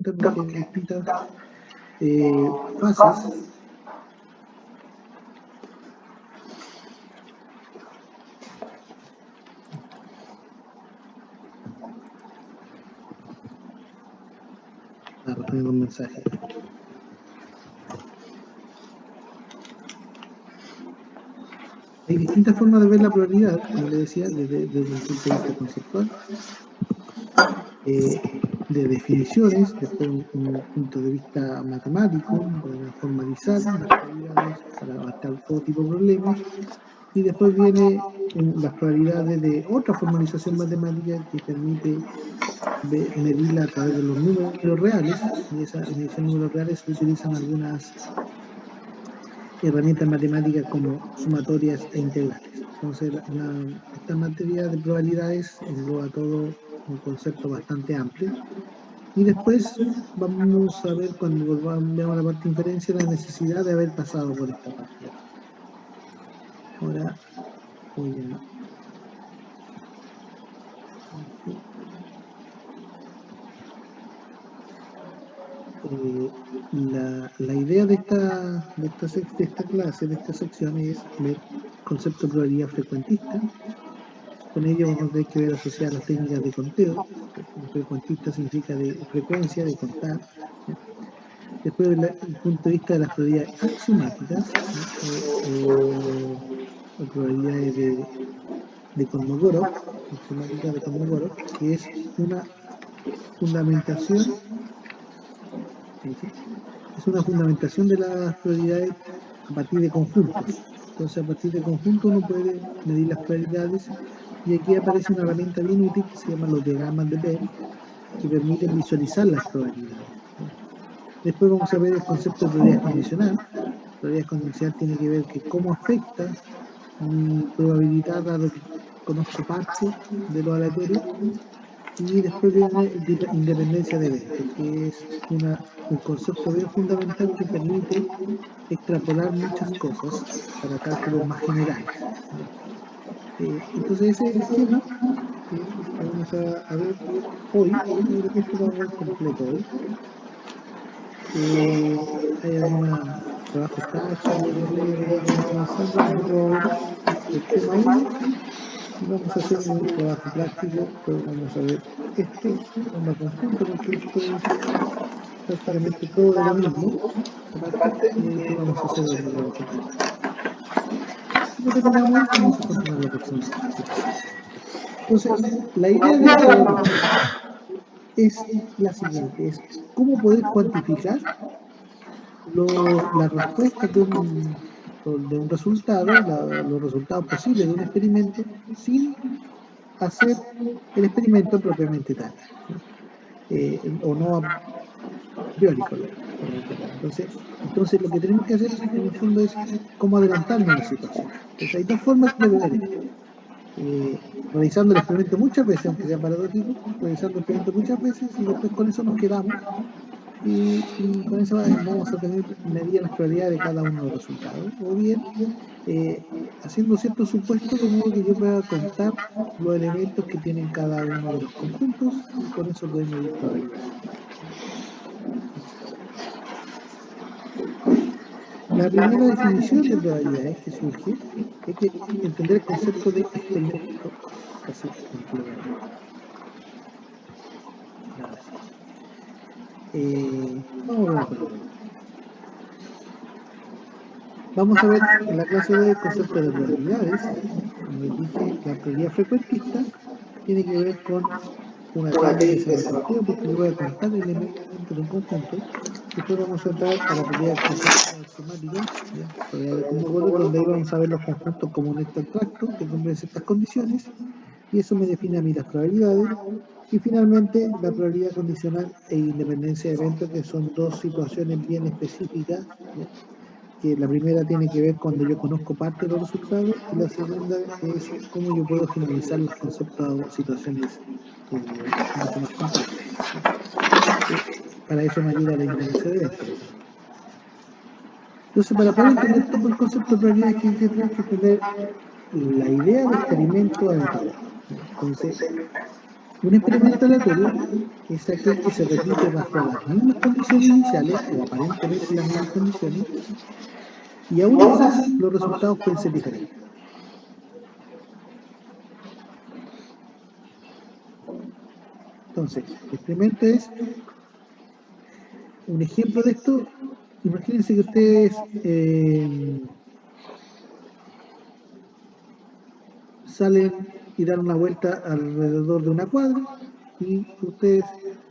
distintas fases. Tengo un mensaje. Hay distintas formas de ver la probabilidad, como le decía, desde un punto de vista conceptual, de definiciones, después un punto de vista matemático, para formalizar las probabilidades, para abarcar todo tipo de problemas, y después viene las probabilidades de otra formalización matemática que permite medirla a través de los números reales, y en esos números reales se utilizan algunas herramientas matemáticas como sumatorias e integrales. Entonces, esta materia de probabilidades engloba todo un concepto bastante amplio. Y después vamos a ver, cuando veamos la parte de inferencia, la necesidad de haber pasado por esta parte. Ahora voy a... la idea de esta clase, de esta sección, es ver concepto de probabilidad frecuentista. Con ello vamos a tener que ver asociadas las técnicas de conteo. Frecuentista significa de frecuencia, de contar. Después, desde el punto de vista de las probabilidades axiomáticas, o probabilidades de Kolmogorov, axiomática de Kolmogorov, que es una fundamentación, es una fundamentación de las probabilidades a partir de conjuntos. Entonces, a partir de conjuntos uno puede medir las probabilidades, y aquí aparece una herramienta bien útil que se llama los diagramas de Bell, que permiten visualizar las probabilidades. Después vamos a ver el concepto de probabilidad condicional. Probabilidad condicional tiene que ver que cómo afecta mi probabilidad a lo que conozco parte de lo aleatorio. Y después viene independencia de eventos, que es un concepto bien fundamental que permite extrapolar muchas cosas para cálculos más generales. Entonces ese es el esquema que vamos a ver hoy. Yo creo que esto lo vamos a ver completo hoy. Hay algunos trabajos prácticos a medida que vamos avanzando. Nosotros vamos a ver el tema 1 y vamos a hacer un trabajo práctico. Después vamos a ver esto de forma conjunta, porque esto es prácticamente todo de lo mismo, esa parte, y después vamos a hacer el trabajo práctico. Si lo terminamos, vamos a continuar la próxima clase. Entonces, la idea de esto es la siguiente: es cómo poder cuantificar las respuestas de un resultado, los resultados posibles de un experimento, sin hacer el experimento propiamente tal, o no a priori propiamente tal. Entonces, lo que tenemos que hacer en el fondo es cómo adelantarnos a la situación. Entonces, hay dos formas de ver esto. Realizando el experimento muchas veces, aunque sea paradójico, realizando el experimento muchas veces, y después con eso nos quedamos, y con eso vamos a tener medidas las probabilidades de cada uno de los resultados. O bien, haciendo ciertos supuestos, de modo que yo pueda contar los elementos que tienen cada uno de los conjuntos, y con eso poder medir probabilidades. La primera definición de probabilidades que surge es que entender el concepto de experimento, casi en plural. Ahora sí. Vamos a ver por ahí. Vamos a ver en la clase de hoy el concepto de probabilidades. Como les dije, la probabilidad frecuentista tiene que ver con una técnica que se llama conteo, porque yo voy a contar elementos de un conjunto. Después vamos a entrar a la probabilidad del conjunto axiomática, probabilidad de Kolmogorov, donde ahí vamos a ver los conjuntos como un ente abstracto que cumplen ciertas condiciones, y eso me define a mí las probabilidades. Y finalmente, la probabilidad condicional e independencia de eventos, que son dos situaciones bien específicas, que la primera tiene que ver cuando yo conozco parte de los resultados, y la segunda es cómo yo puedo generalizar los conceptos a situaciones mucho más complejas. Para eso me ayuda la independencia de eventos. Entonces, para poder entender todo el concepto de probabilidad, hay que tener que entender la idea de experimento aleatorio. Entonces, Un experimento aleatorio es aquel que se repite bajo las mismas condiciones iniciales, o aparentemente las mismas condiciones, y aún así los resultados pueden ser diferentes. Entonces, el experimento es un ejemplo de esto. Imagínense que ustedes salen y dan una vuelta alrededor de una cuadra y ustedes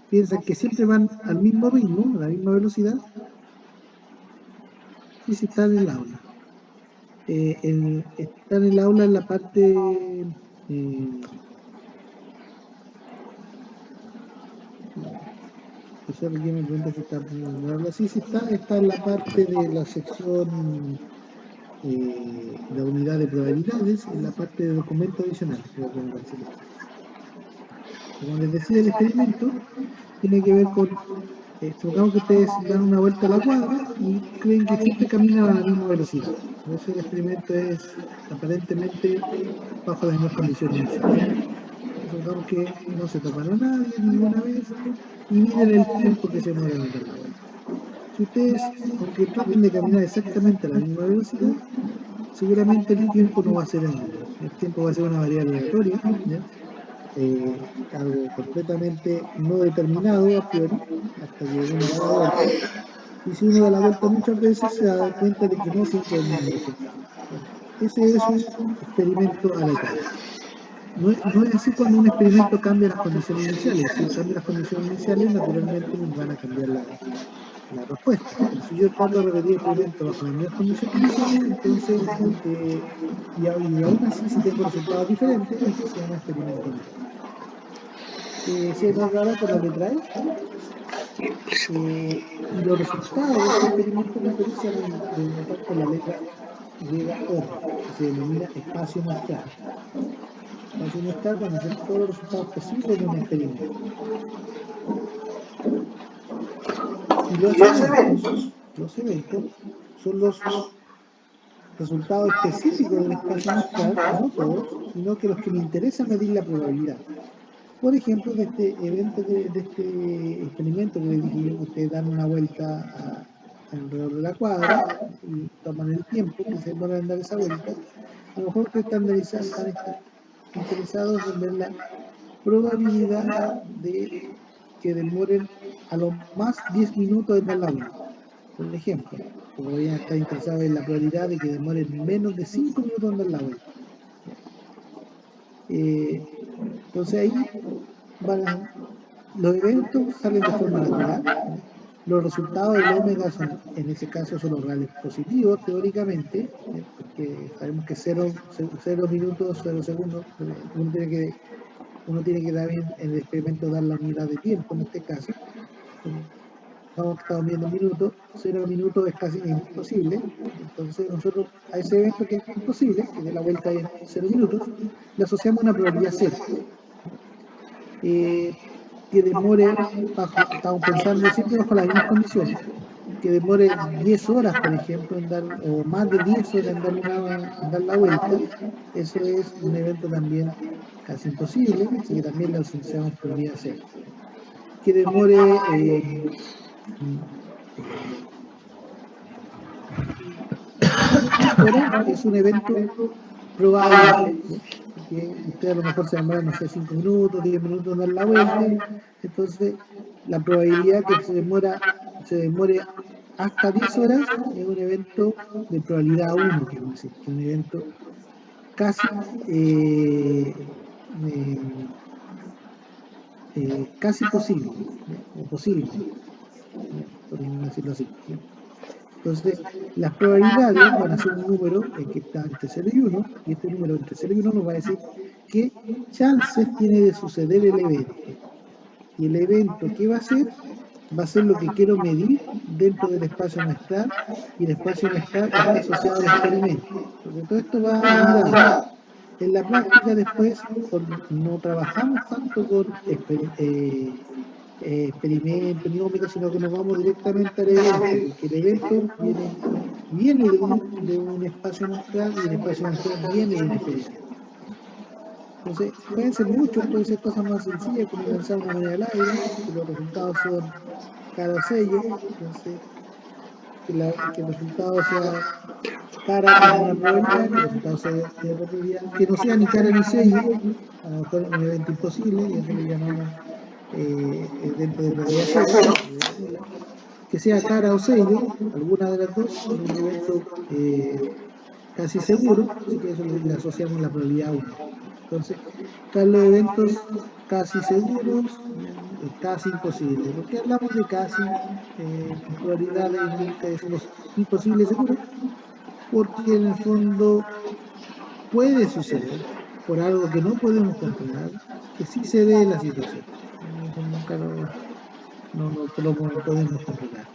piensan que siempre van al mismo ritmo, a la misma velocidad, y si están en el aula. Estar en el aula en la parte aquí me pregunta si está en el aula. Sí, sí está en la parte de la sección la unidad de probabilidades, en la parte de documentos adicionales, creo que me parece que está. Como les decía, el experimento tiene que ver con, supongamos que ustedes dan una vuelta a la cuadra y creen que siempre caminan a la misma velocidad. Por eso el experimento es aparentemente bajo las mismas condiciones iniciales. Supongamos que no se topan a nadie ninguna vez y miren el tiempo que se demoran en dar la vuelta. Si ustedes, aunque traten de caminar exactamente a la misma velocidad, seguramente el tiempo no va a ser el mismo. El tiempo va a ser una variable aleatoria, ¿ya? Algo completamente no determinado a priori, hasta que uno da la vuelta. Y si uno da la vuelta muchas veces, se da cuenta de que no siempre es el mismo resultado. Bueno, ese es un experimento aleatorio. No es así cuando un experimento cambia las condiciones iniciales. Si cambia las condiciones iniciales, naturalmente van a cambiar la respuesta. Pero si yo trato de repetir el experimento bajo las mismas condiciones iniciales, entonces, y aún así, si tengo resultados diferentes, eso se llama experimento aleatorio. Si hay más rara con la letra E, y los resultados de este experimento aleatorio se van a denotar con la letra YR, que se denomina espacio muestral. Espacio muestral van a ser todos los resultados posibles de un experimento. Y los eventos son los resultados específicos del espacio muestral, no todos, sino que los que me interesa medir la probabilidad. Por ejemplo, de este evento, de este experimento que les dije yo, que ustedes dan una vuelta alrededor de la cuadra y toman el tiempo que se demoran en dar esa vuelta, a lo mejor ustedes están interesados en ver la probabilidad de que demoren a lo más 10 minutos en dar la vuelta, por ejemplo. O podrían estar interesados en la probabilidad de que demoren menos de 5 minutos en dar la vuelta. Entonces ahí los eventos salen de forma natural. Los resultados del omega son, en ese caso, son los reales positivos, teóricamente, porque sabemos que 0 minutos, 0 segundos, uno tiene que dar bien en el experimento dar la unidad de tiempo, en este caso. Estamos viendo minutos, 0 minutos es casi imposible, entonces nosotros a ese evento que es imposible, que dé la vuelta en 0 minutos, le asociamos una probabilidad 0. Que demore, estamos pensando siempre bajo las mismas condiciones, que demore 10 horas, por ejemplo, en dar, o más de 10 horas en dar la vuelta, eso es un evento también casi imposible, así que también le asociamos probabilidad 0. Que demore horas es un evento probable, ¿sí? Porque usted a lo mejor se demora, no sé, 5 minutos, 10 minutos en dar la vuelta, entonces la probabilidad que se demore hasta 10 horas es un evento de probabilidad 1, quiero decir, que es un evento casi casi posible, ¿ya? O posible, ¿ya? Podríamos decirlo así, ¿ya? Entonces, las probabilidades van a ser un número que está entre 0 y 1, y este número entre 0 y 1 nos va a decir qué chances tiene de suceder el evento. Y el evento, ¿qué va a ser? Va a ser lo que quiero medir dentro del espacio muestral, y el espacio muestral está asociado al experimento. Entonces, todo esto va a ir adentro. En la práctica después no trabajamos tanto con experimentos ni ómega, sino que nos vamos directamente al evento, porque el evento viene de un espacio muestral, y el espacio muestral viene de un experimento. Entonces, pueden ser muchos, pueden ser cosas más sencillas como lanzar una moneda al aire, que los resultados son cara o sello. Entonces, que el resultado sea cara tiene una probabilidad, que el resultado sea tiene otra probabilidad, que no sea ni cara ni sello, a lo mejor un evento imposible, y eso le llamamos evento de probabilidad cero, probabilidad nula. Que sea cara o sello, alguna de las dos, es un evento casi seguro, así que eso le asociamos la probabilidad 1. Entonces, están los eventos casi seguros, casi imposibles. ¿Por qué hablamos de casi probabilidades y nunca decimos imposible seguro? Porque en el fondo puede suceder, por algo que no podemos controlar, que sí se dé la situación. Eso nunca lo podemos controlar.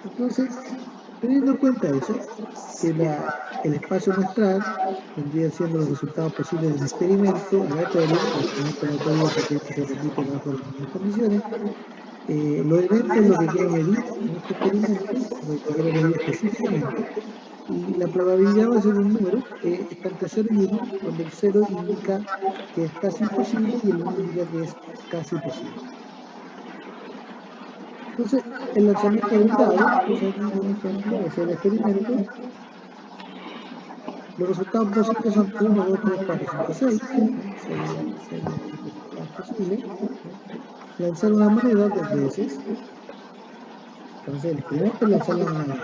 Entonces, teniendo en cuenta eso, que el espacio muestral vendría siendo los resultados posibles de un experimento aleatorio, el experimento aleatorio porque este se repite bajo las mismas condiciones. Los eventos es lo que quiero medir en este experimento, lo que quiero medir específicamente, y la probabilidad va a ser un número que está entre 0 y 1, donde el 0 indica que es casi imposible y el 1 indica que es casi posible. Entonces, el lanzamiento de un dado, puse aquí un ejemplo, ese es el experimento. Los resultados posibles son 1, 2, 3, 4, 5, 6. 6 resultados posibles. Lanzar una moneda 2 veces. Entonces, el experimento es lanzar la moneda 2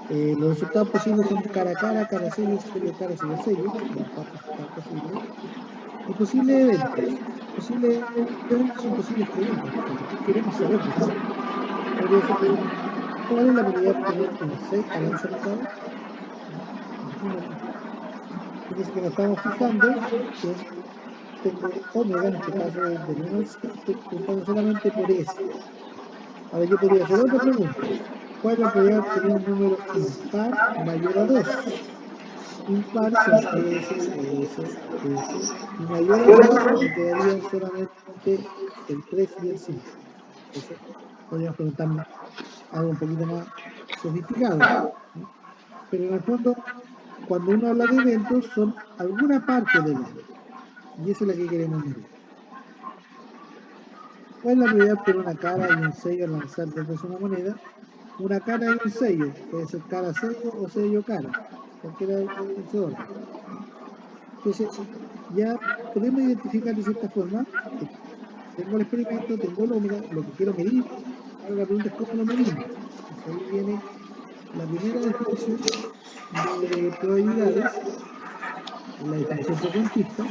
veces. Los resultados posibles son cara a cara, cara a sello, sello, sello. Los 4 resultados posibles. Y posibles eventos. Posibles eventos son posibles preguntas. ¿Qué queremos saber de esto? Podría ser, ¿cuál es la probabilidad de obtener un 6 al lanzar un dado? Fíjense que nos estamos fijando en, tengo omega, en este caso es del 1 al 6, estoy preguntando solamente por S. Ahora yo podría hacer otra pregunta. ¿Cuál es la probabilidad de obtener un número impar mayor a 2? Impar son S, S, S, y mayor a 2 me quedarían solamente el 3 y el 5. Entonces, podríamos preguntarnos algo un poquito más sofisticado. Pero en el fondo, cuando uno habla de eventos, son alguna parte del evento. Y esa es la que queremos medir. ¿Cuál es la probabilidad de obtener una cara y un sello al lanzar dos veces una moneda? Una cara y un sello. Puede ser cara sello o sello cara. Cualquiera de ese orden. Entonces, ya podemos identificar de cierta forma que tengo el experimento, tengo el omega, lo que quiero medir. Ahora la pregunta es cómo lo medimos. Entonces ahí viene la primera definición de probabilidades, la definición frecuentista,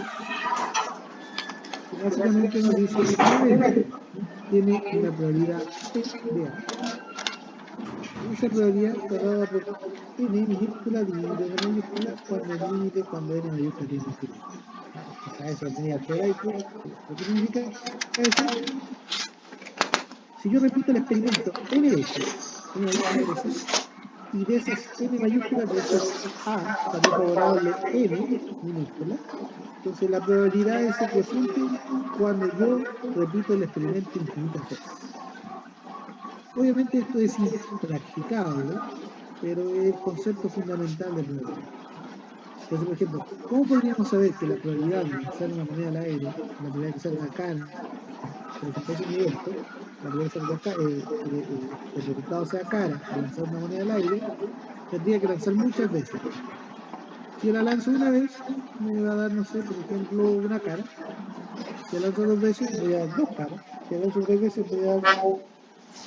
que básicamente nos dice que un evento tiene una probabilidad P de A. Y esa probabilidad está dada por n minúscula dividido n mayúscula cuando n mayúscula tiene infinito. Quizás eso es media algebraico, pero ¿qué significa eso? Si yo repito el experimento n veces, y de esas n mayúsculas, de esos A, salió favorable n minúscula, entonces la probabilidad es ese cociente cuando yo repito el experimento infinitas veces. Obviamente esto es impracticable, pero es el concepto fundamental de probabilidad. Entonces, por ejemplo, ¿cómo podríamos saber que la probabilidad de lanzar una moneda al aire, la probabilidad de que salga cara, por ejemplo, es mi evento, la probabilidad de salga el resultado sea cara al lanzar una moneda al aire, tendría que lanzar muchas veces. Si yo la lanzo una vez, me va a dar, no sé, por ejemplo, una cara. Si la lanzo dos veces, voy a dar dos caras. Si la lanzo tres veces, voy a dar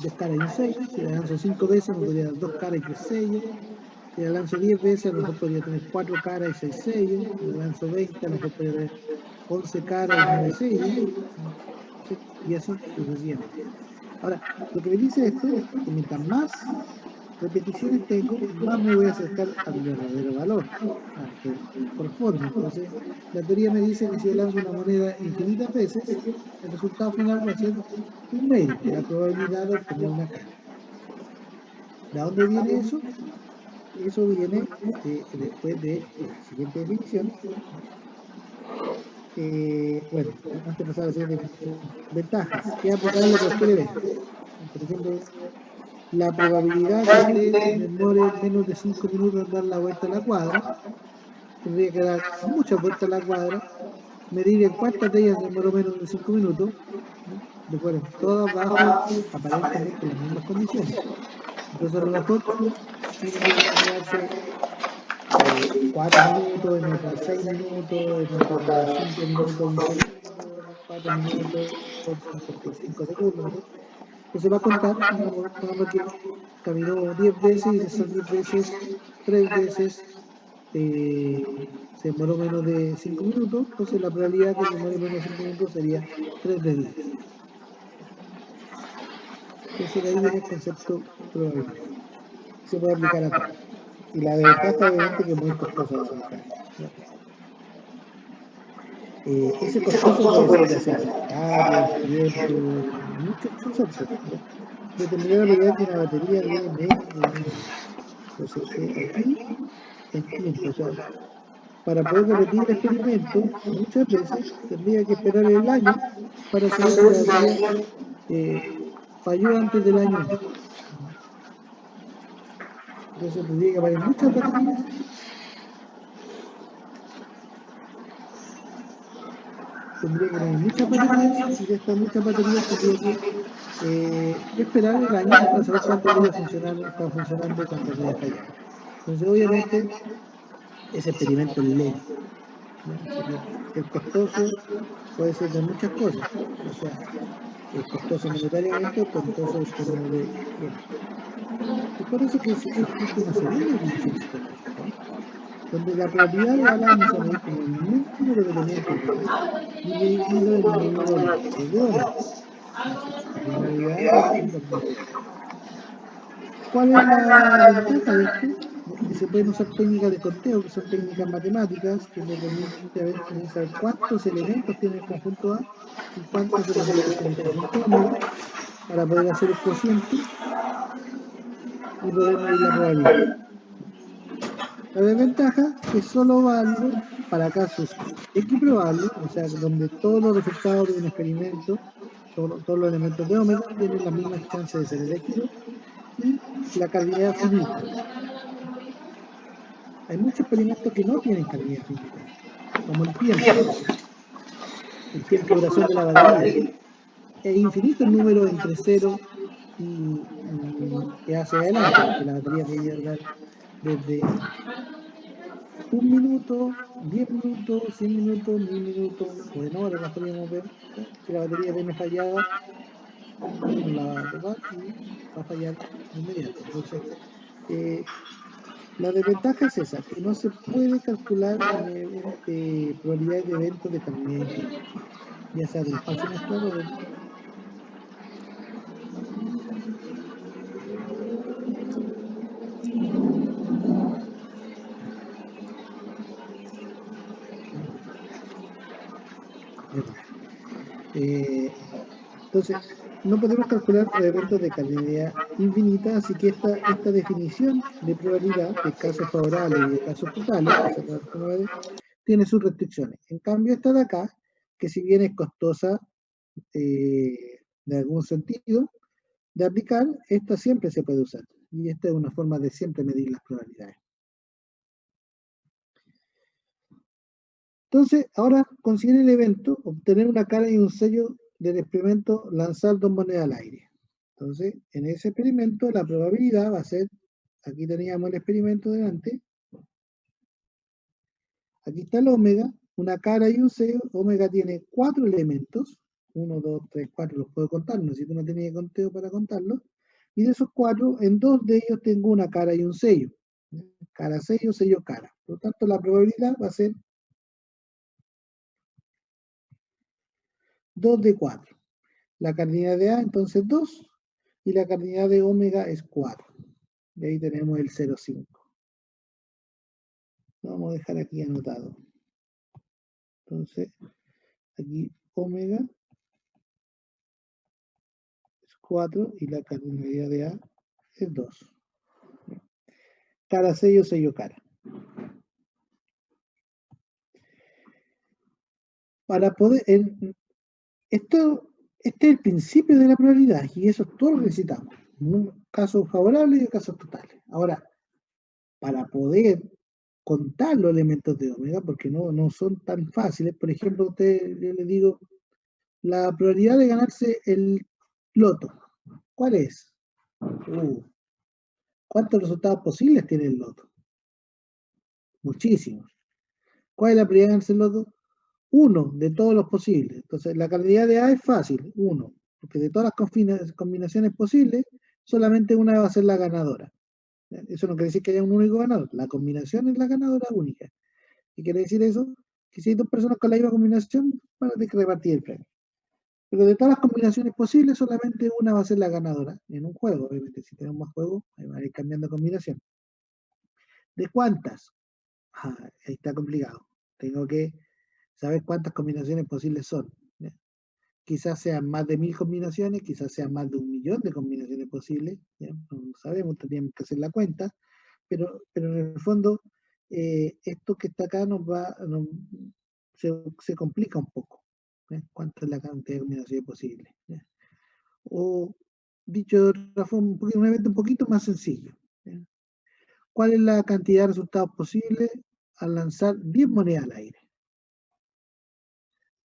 dos caras y un sello. Si la lanzo cinco veces, me podría dar dos caras y tres sellos. Si la lanzo 10 veces, a lo mejor podría tener 4 caras y 6 sellos. Si la lanzo 20, a lo mejor podría tener 11 caras y 9 sellos. Y así sucesivamente. Ahora, lo que me dice esto, que mientras más repeticiones tengo, más me voy a acercar al verdadero valor, al que corresponde. Entonces, la teoría me dice que si yo lanzo una moneda infinitas veces, el resultado final va a ser un medio, la probabilidad de obtener una cara. ¿De dónde viene eso? Eso viene después de la siguiente definición. Bueno, antes de pasar a la siguiente definición, ventajas, que es aplicable a cualquier evento. Por ejemplo, la probabilidad que usted demore menos de 5 minutos en dar la vuelta a la cuadra, tendría que dar muchas vueltas a la cuadra, medir en cuántas de ellas demoró menos de 5 minutos, ¿no? Recuerden, todas bajo aparentemente las mismas condiciones. Entonces a lo mejor tiene que demorarse 4 minutos, en otras 6 minutos, en otras 5 minutos, 1 segundo, en 4 minutos, 55 segundos, ¿no? Entonces va a contar, pongamos que caminó 10 veces y de esas 10 veces, 3 veces se demoró menos de 5 minutos, entonces la probabilidad que demore menos de 5 minutos sería 3 de 10. Entonces de ahí viene el concepto probabilidad. Se puede aplicar a todo. Y la desventaja obviamente que es muy costoso de aplicar. Ese costoso puede ser ya sea el espacio, el tiempo, muchos conceptos. ¿Ya? Determinar la probabilidad que una batería dure menos de 1 día. Entonces, aquí es tiempo. O sea, para poder repetir el experimento, muchas veces tendría que esperar el año para saber si la batería falló antes del año o no. Entonces tendría que haber muchas baterías. Tendría que tener muchas baterías y de estas muchas baterías tendría que esperar el año para saber cuántas de ellas están funcionando y cuántas de ellas fallaron. Entonces, obviamente, ese experimento es lento. ¿Ya? Así que el costoso puede ser de muchas cosas. O sea, es costoso monetariamente o costoso en términos de tiempo. Es por eso que existe una segunda definición de probabilidad, ¿no? Donde la probabilidad la vamos a medir como el número de elementos de A dividido en el número de elementos de omega. Entonces, la probabilidad de A es la probabilidad de omega. ¿Cuál es la ventaja de esto? Que se pueden usar técnicas de conteo, que son técnicas matemáticas, que le permite a veces saber cuántos elementos tiene el conjunto A y cuántos elementos tiene el conjunto omega, para poder hacer el cociente y poder medir la probabilidad. La desventaja es que solo válido para casos equiprobables, o sea, donde todos los resultados de un experimento, todos los elementos de omega tienen las mismas chances de ser elegidos, y la cardinalidad finita. Hay muchos experimentos que no tienen cardinalidad finita, como el tiempo de duración de la batería. Es infinito el número entre 0 y hacia adelante, porque la batería podría durar desde 1 minuto, 10 minutos, 100 minutos, 1000 minutos, o en horas las podríamos ver. ¿Ya? Si la batería viene fallada, uno la va a tocar y va a fallar de inmediato. Entonces, la desventaja es esa, que no se puede calcular probabilidades de eventos de cardinalidad infinita, ya sea del espacio inesperado o del... Entonces, no podemos calcular eventos de cardinalidad infinita, así que esta definición de probabilidad de casos favorables y de casos fatales, que se tiene sus restricciones. En cambio, esta de acá, que si bien es costosa de algún sentido de aplicar, esta siempre se puede usar. Y esta es una forma de siempre medir las probabilidades. Entonces, ahora considere el evento, obtener una cara y un sello del experimento, lanzar 2 monedas al aire. Entonces, en ese experimento, la probabilidad va a ser, aquí teníamos el experimento delante, aquí está el omega, una cara y un sello. Omega tiene 4 elementos, 1, 2, 3, 4, los puedo contar, no necesito una técnica de conteo para contarlos, y de esos 4, en 2 de ellos tengo una cara y un sello. Cara, sello, sello, cara. Por lo tanto, la probabilidad va a ser 2 de 4. La cardinalidad de A, entonces 2, y la cardinalidad de omega es 4. Y ahí tenemos el 0,5. Lo vamos a dejar aquí anotado. Entonces, aquí omega es 4 y la cardinalidad de A es 2. Cara, sello, sello, cara. Para poder... este es el principio de la probabilidad y eso es todo lo que necesitamos. Casos favorables y casos totales. Ahora, para poder contar los elementos de omega, porque no son tan fáciles, por ejemplo, yo le digo, la probabilidad de ganarse el loto, ¿cuál es? ¿Cuántos resultados posibles tiene el loto? Muchísimos. ¿Cuál es la probabilidad de ganarse el loto? Uno de todos los posibles. Entonces, la cantidad de A es fácil, uno, porque de todas las combinaciones posibles, solamente una va a ser la ganadora. Eso no quiere decir que haya un único ganador. La combinación es la ganadora única. ¿Qué quiere decir eso? Que si hay dos personas con la misma combinación, van a tener que repartir el premio. Pero de todas las combinaciones posibles, solamente una va a ser la ganadora en un juego. Obviamente, si tenemos más juegos, van a ir cambiando combinación. ¿De cuántas? Ahí está complicado. Tengo que saber cuántas combinaciones posibles son. ¿Ya? Quizás sean más de 1000 combinaciones, quizás sean más de 1.000.000 de combinaciones posibles. ¿Ya? No sabemos, tendríamos que hacer la cuenta. Pero en el fondo, esto que está acá se complica un poco. ¿Cuánto es la cantidad de combinaciones posibles? ¿Ya? O, dicho de otra forma, un evento un poquito más sencillo. ¿Ya? ¿Cuál es la cantidad de resultados posibles al lanzar 10 monedas al aire?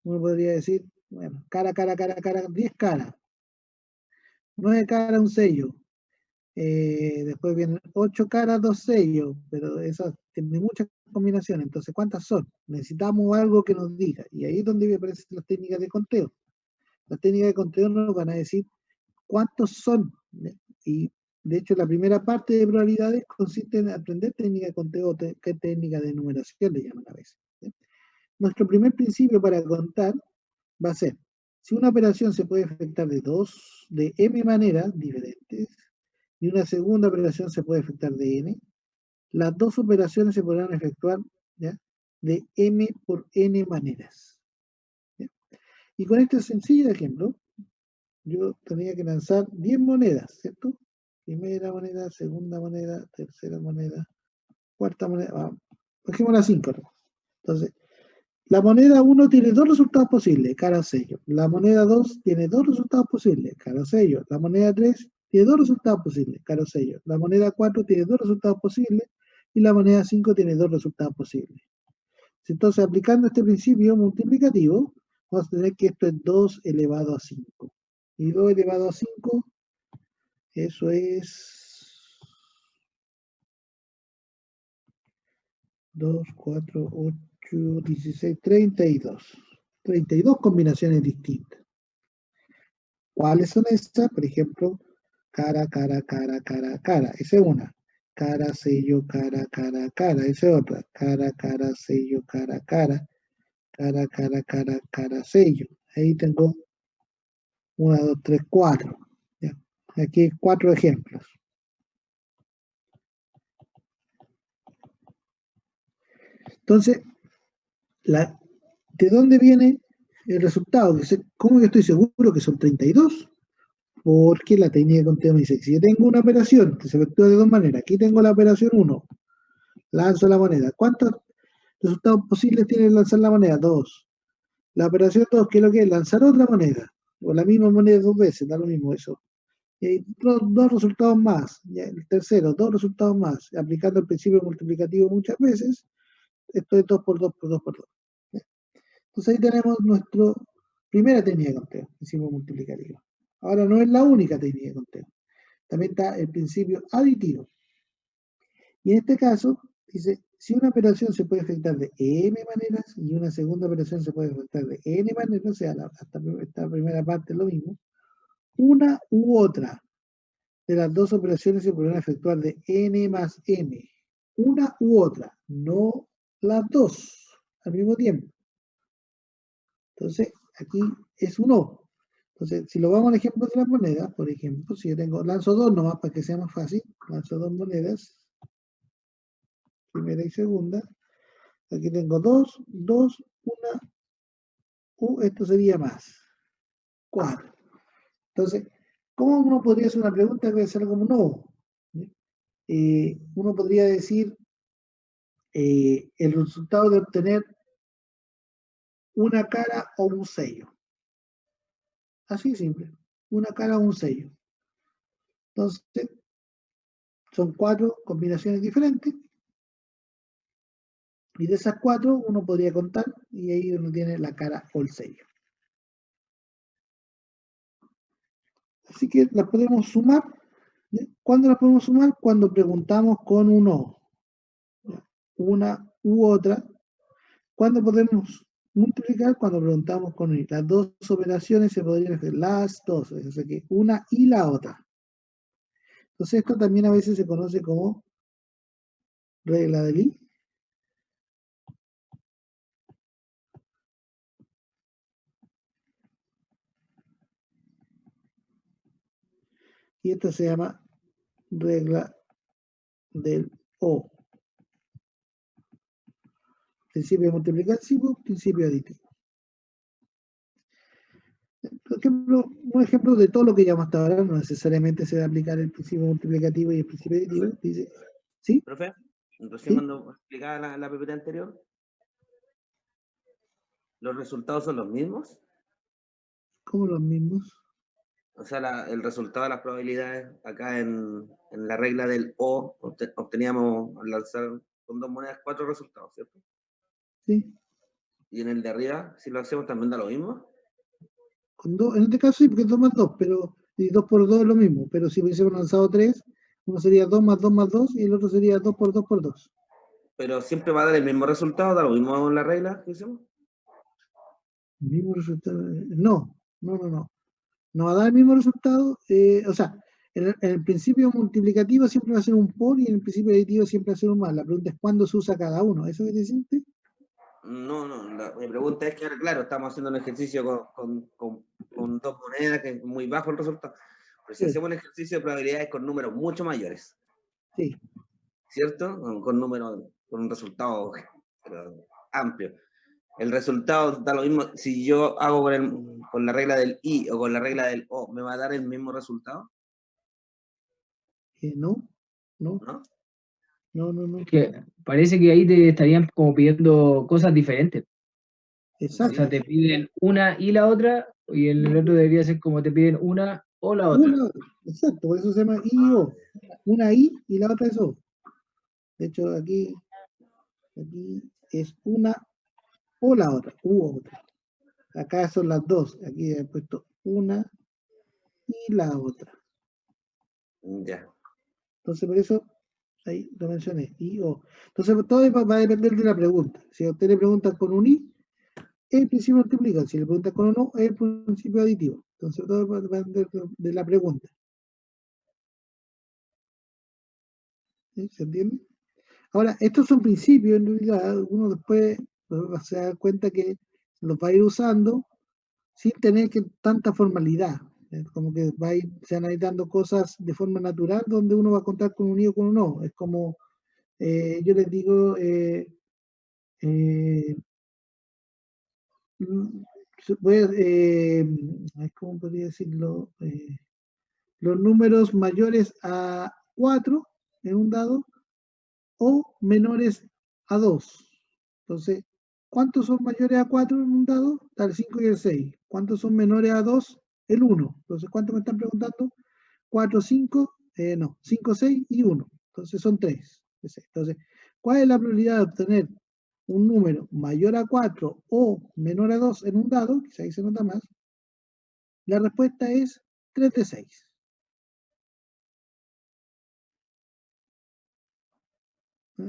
Uno podría decir, bueno, cara, 10 caras. 9 caras, un sello. Después vienen 8 caras, 2 sellos, pero esas tienen muchas combinaciones. Entonces, ¿cuántas son? Necesitamos algo que nos diga. Y ahí es donde aparecen las técnicas de conteo. Las técnicas de conteo nos van a decir cuántos son. Y de hecho, la primera parte de probabilidades consiste en aprender técnica de conteo, qué técnica de numeración le llaman a veces. Nuestro primer principio para contar va a ser, si una operación se puede efectuar de m maneras diferentes, y una segunda operación se puede efectuar de n, las dos operaciones se podrán efectuar, ¿ya?, de m por n maneras. ¿Ya? Y con este sencillo ejemplo, yo tenía que lanzar 10 monedas, ¿cierto? Primera moneda, segunda moneda, tercera moneda, cuarta moneda, dejemos las 5. Entonces, la moneda 1 tiene dos resultados posibles, cara o sello. La moneda 2 tiene dos resultados posibles, cara o sello. La moneda 3 tiene dos resultados posibles, cara o sello. La moneda 4 tiene dos resultados posibles y la moneda 5 tiene dos resultados posibles. Entonces, aplicando este principio multiplicativo, vamos a tener que esto es 2 elevado a 5. Y 2 elevado a 5, eso es 2, 4, 8, 16, 32. 32 combinaciones distintas. ¿Cuáles son estas? Por ejemplo, cara. Esa es una. Cara, sello, cara. Esa es otra. Cara, sello, cara. Cara, sello. Ahí tengo 1, 2, 3, 4. ¿Ya? Aquí hay 4 ejemplos. Entonces, ¿de dónde viene el resultado? ¿Cómo que estoy seguro que son 32? Porque la técnica de conteo me dice que si yo tengo una operación que se efectúa de dos maneras, aquí tengo la operación 1, lanzo la moneda. ¿Cuántos resultados posibles tiene lanzar la moneda? 2. La operación 2, ¿qué es lo que es? Lanzar otra moneda, o la misma moneda 2 veces, da lo mismo eso. Y dos resultados más. Ya, el tercero, 2 resultados más. Aplicando el principio multiplicativo muchas veces, esto es 2 por 2 por 2 por 2. Entonces ahí tenemos nuestra primera técnica de conteo, principio multiplicativo. Ahora no es la única técnica de conteo. También está el principio aditivo. Y en este caso, dice, si una operación se puede efectuar de m maneras y una segunda operación se puede efectuar de n maneras, o sea, hasta esta primera parte es lo mismo, una u otra de las dos operaciones se podrán efectuar de n más m. Una u otra, no las dos al mismo tiempo. Entonces, aquí es un o. Entonces, si lo vamos al ejemplo de las monedas, por ejemplo, si yo lanzo dos nomás para que sea más fácil, lanzo dos monedas, primera y segunda. Aquí tengo 2, 1, esto sería más 4. Entonces, ¿cómo uno podría hacer una pregunta que es algo como no? Uno podría decir el resultado de obtener una cara o un sello. Así simple, una cara o un sello. Entonces, son 4 combinaciones diferentes. Y de esas 4 uno podría contar y ahí uno tiene la cara o el sello. Así que las podemos sumar. ¿Cuándo las podemos sumar? Cuando preguntamos con un O. Una u otra. ¿Cuándo podemos multiplicar? Cuando preguntamos con I. Las dos operaciones se podrían hacer las dos. Es decir, que una y la otra. Entonces esto también a veces se conoce como regla del I. Y esto se llama regla del O. Principio multiplicativo, principio aditivo. Por ejemplo, un ejemplo de todo lo que llamamos hasta ahora, no necesariamente se va a aplicar el principio multiplicativo y el principio aditivo. ¿Profe? Dice, ¿sí? ¿Profe? Recién ¿Sí? cuando explicaba la PPT anterior, ¿los resultados son los mismos? Como los mismos. O sea, el resultado de las probabilidades acá en la regla del O obteníamos al lanzar con 2 monedas 4 resultados, ¿cierto? ¿Sí? Y en el de arriba, si lo hacemos también da lo mismo. Con dos, en este caso sí, porque es 2 más 2, pero y 2 por 2 es lo mismo. Pero si hubiésemos lanzado 3, uno sería 2 más 2 más 2 y el otro sería 2 por 2 por 2. Pero siempre va a dar el mismo resultado, da lo mismo en la regla que hicimos. El mismo resultado. No, no, no, no. No va a dar el mismo resultado. O sea, en el principio multiplicativo siempre va a ser un por y en el principio aditivo siempre va a ser un más. La pregunta es cuándo se usa cada uno. ¿Eso que te sientes? No, no, mi pregunta es que, claro, estamos haciendo un ejercicio con 2 monedas, que es muy bajo el resultado. Pero si Sí, hacemos un ejercicio de probabilidades con números mucho mayores, sí. ¿cierto? Con números, con un resultado amplio. El resultado da lo mismo, si yo hago con la regla del I o con la regla del O, ¿me va a dar el mismo resultado? No, no, ¿No? no, no, no. Es que parece que ahí te estarían como pidiendo cosas diferentes. O Sí, sea, Exacto. te piden una y la otra, y el otro debería ser como te piden una o la otra. Una, exacto, por eso se llama I y O. Una I y la otra es O. De hecho, aquí es una o la otra, u otra. Acá son las dos. Aquí he puesto una y la otra. ya. Entonces, por eso ahí lo mencioné, I, O. Entonces, todo va a depender de la pregunta. Si a usted le preguntan con un I, el principio multiplica. Si le preguntan con un O, es el principio aditivo. Entonces, todo va a depender de la pregunta. ¿Sí? ¿Se entiende? Ahora, estos son principios, en realidad, uno después se da cuenta que los va a ir usando sin tener que tanta formalidad. Como que se van a ir dando cosas de forma natural donde uno va a contar con un I o con un O. Es como, yo les digo, eh, ¿cómo podría decirlo? Los números mayores a 4 en un dado o menores a 2. Entonces, ¿cuántos son mayores a 4 en un dado? Está el 5 y el 6. ¿Cuántos son menores a 2? El 1. Entonces, ¿cuánto me están preguntando? 4, 5, no, 5, 6 y 1. Entonces, son 3. Entonces, ¿cuál es la probabilidad de obtener un número mayor a 4 o menor a 2 en un dado? Quizá ahí se nota más. La respuesta es 3 de 6.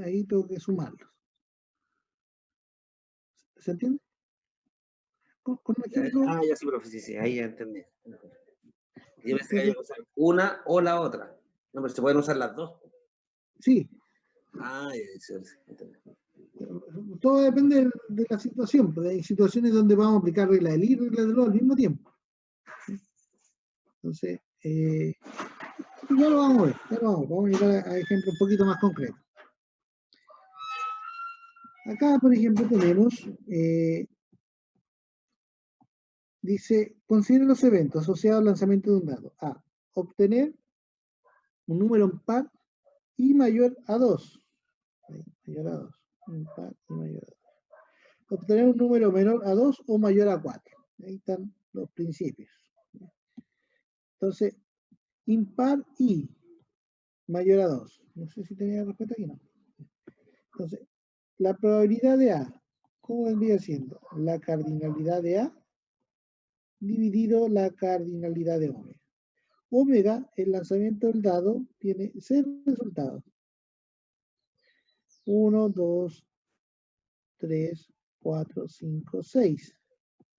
Ahí tengo que sumarlos. ¿Se entiende? Con un ejemplo. Ya sí, profe, sí, ahí ya entendí. Yo pensé que había que usar una o la otra. No, pero se pueden usar las dos. Sí, Ya, sí, entendí. todo depende de la situación. Pues hay situaciones donde vamos a aplicar regla del I y regla del O al mismo tiempo. Entonces, ya lo vamos a ver. Ya lo vamos a llegar a ejemplos un poquito más concretos. Acá, por ejemplo, tenemos, dice, considere los eventos asociados al lanzamiento de un dado. A, obtener un número par y mayor a 2. Mayor a 2. Par y mayor a 2. Obtener un número menor a 2 o mayor a 4. Ahí están los principios. Entonces, impar I mayor a 2. No sé si tenía respuesta aquí, no. Entonces, la probabilidad de A, ¿cómo vendría siendo? La cardinalidad de A dividido la cardinalidad de omega. Omega, el lanzamiento del dado, tiene 0 resultados. 1, 2, 3, 4, 5, 6.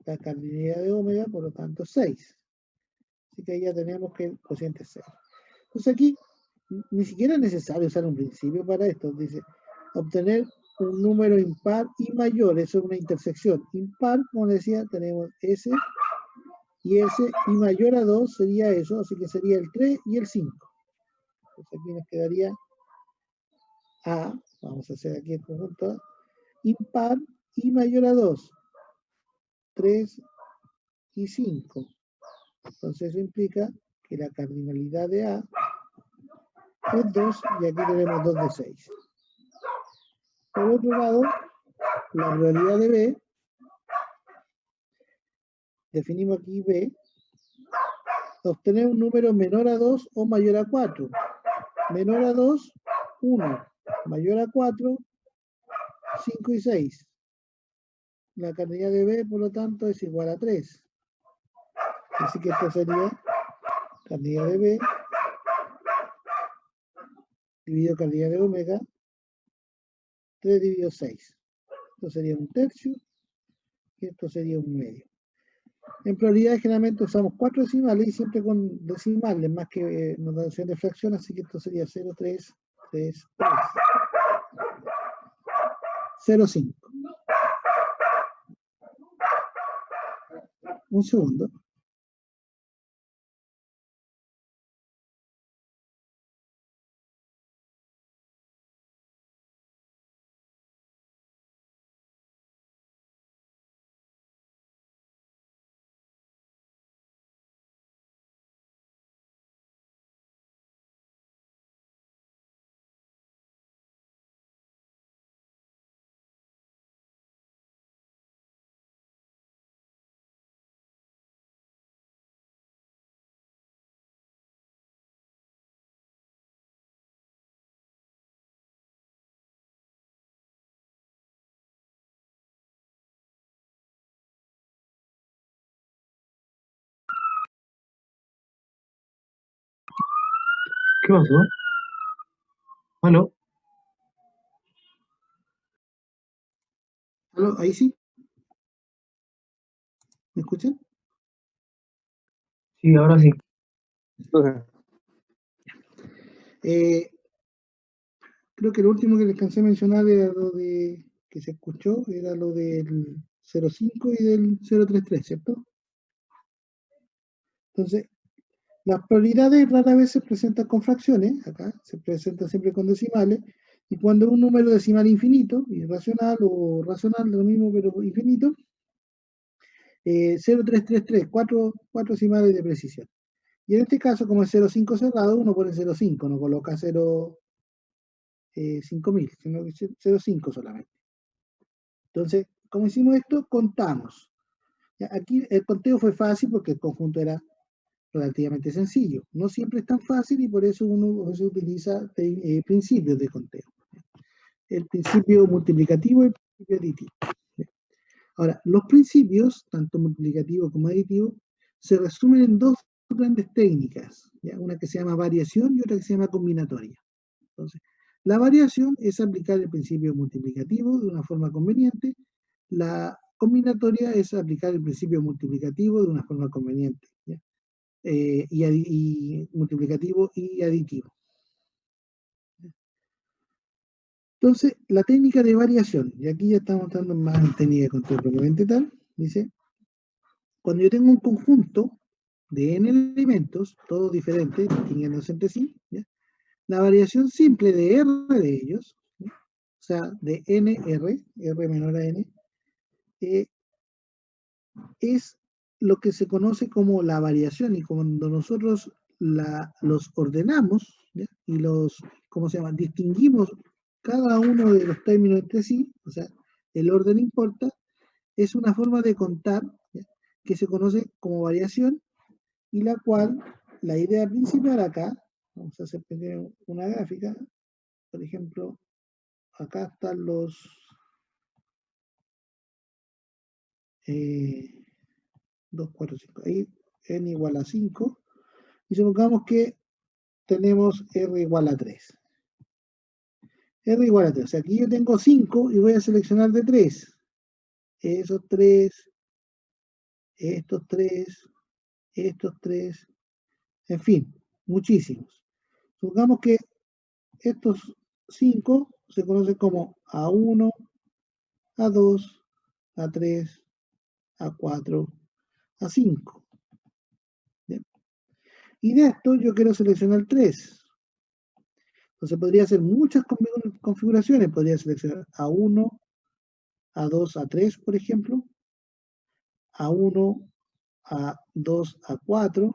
La cardinalidad de omega, por lo tanto, 6. Así que ahí ya tenemos que el cociente es 0. Entonces aquí ni siquiera es necesario usar un principio para esto. Dice, obtener un número impar y mayor, eso es una intersección. Impar, como decía, tenemos S y S, y mayor a 2 sería eso, así que sería el 3 y el 5. Entonces aquí nos quedaría A, vamos a hacer aquí el conjunto A, impar y mayor a 2, 3 y 5. Entonces eso implica que la cardinalidad de A es 2 y aquí tenemos 2 de 6. Por otro lado, la probabilidad de B, definimos aquí B, obtener un número menor a 2 o mayor a 4. Menor a 2, 1. Mayor a 4, 5 y 6. La cardinalidad de B, por lo tanto, es igual a 3. Así que esto sería cardinalidad de B dividido cardinalidad de omega, 3 dividido 6. Esto sería un tercio y esto sería un medio. En probabilidades generalmente usamos 4 decimales y siempre con decimales más que notación de fracción, así que esto sería 0, 3, 3, 3. 0, 5. Un segundo. ¿Qué pasó? ¿Aló? ¿Aló? ¿Ahí sí? ¿Me escuchan? Sí, ahora sí. Creo que lo último que les alcancé a mencionar era lo de que se escuchó, era lo del 0,5 y del 0,33, ¿cierto? Entonces, las probabilidades rara vez se presentan con fracciones, acá se presentan siempre con decimales, y cuando un número decimal infinito, irracional o racional, lo mismo pero infinito, 0,333, 4 decimales de precisión. Y en este caso, como es 0,5 cerrado, uno pone 0,5, no coloca 0,5000, sino que 0,5 solamente. Entonces, como hicimos esto, contamos. Ya, aquí el conteo fue fácil porque el conjunto era relativamente sencillo. No siempre es tan fácil y por eso uno se utiliza principios de conteo. El principio multiplicativo y el principio aditivo. Ahora, los principios, tanto multiplicativo como aditivo, se resumen en dos grandes técnicas, ¿ya? Una que se llama variación y otra que se llama combinatoria. Entonces, la variación es aplicar el principio multiplicativo de una forma conveniente. La combinatoria es aplicar el principio multiplicativo de una forma conveniente, ¿ya? Y multiplicativo y aditivo. Entonces, la técnica de variación, y aquí ya estamos dando más técnica de control propiamente tal, dice, cuando yo tengo un conjunto de n elementos, todos diferentes, distinguiéndose entre sí, ¿ya? La variación simple de r de ellos, ¿ya? O sea, de nr, r menor a n, es lo que se conoce como la variación, y cuando nosotros los ordenamos, ¿ya? Y los, ¿cómo se llama? Distinguimos cada uno de los términos entre sí, o sea, el orden importa, es una forma de contar, ¿ya? Que se conoce como variación y la cual la idea principal acá, vamos a hacer primero una gráfica, por ejemplo, acá están los 2, 4, 5, ahí n igual a 5, y supongamos que tenemos r igual a 3. R igual a 3, o sea, aquí yo tengo 5 y voy a seleccionar de 3. Esos 3, estos 3, estos 3, en fin, muchísimos. Supongamos que estos 5 se conocen como A1, A2, A3, A4, A5. ¿Bien? Y de esto yo quiero seleccionar 3. Entonces podría hacer muchas configuraciones. Podría seleccionar A1, A2, A3, por ejemplo. A1, A2, A4.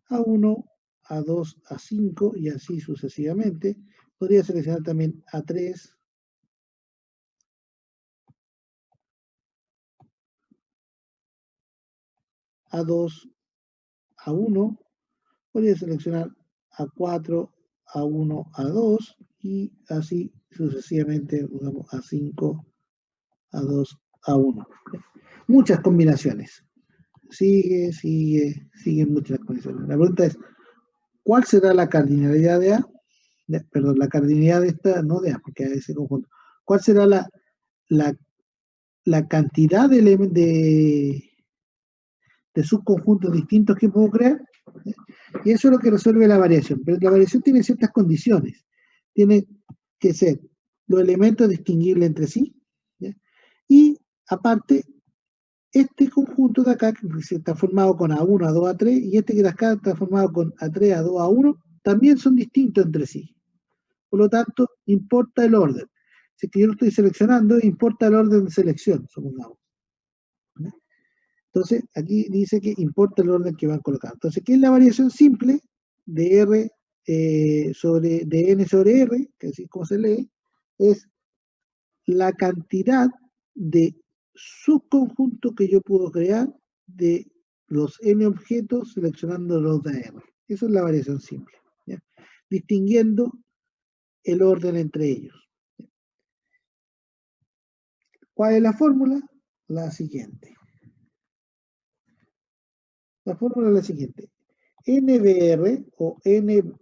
A1, A2, A5 y así sucesivamente. Podría seleccionar también A3, A2, A1. Podría seleccionar A4, A1, A2 y así sucesivamente, digamos, A5, A2, A1. Muchas combinaciones. Siguen muchas combinaciones. La pregunta es, ¿cuál será la cardinalidad de A? Perdón, la cardinalidad de esta, no de A, porque es ese conjunto. ¿Cuál será la cantidad de subconjuntos distintos que puedo crear? Y eso es lo que resuelve la variación. Pero la variación tiene ciertas condiciones. Tiene que ser los elementos distinguibles entre sí. ¿Ya? Y aparte, este conjunto de acá, que está formado con A1, A2, A3, y este que de acá está formado con A3, A2, A1, también son distintos entre sí. Por lo tanto, importa el orden. Si es que yo lo estoy seleccionando, importa el orden de selección, supongamos. ¿Ya? Entonces, aquí dice que importa el orden que van colocando. Entonces, ¿qué es la variación simple de R de N sobre R? Que así como se lee, es la cantidad de subconjuntos que yo puedo crear de los N objetos seleccionando los de R. Eso es la variación simple, ¿ya? Distinguiendo el orden entre ellos. ¿Cuál es la fórmula? La siguiente. La fórmula es la siguiente. NBR o N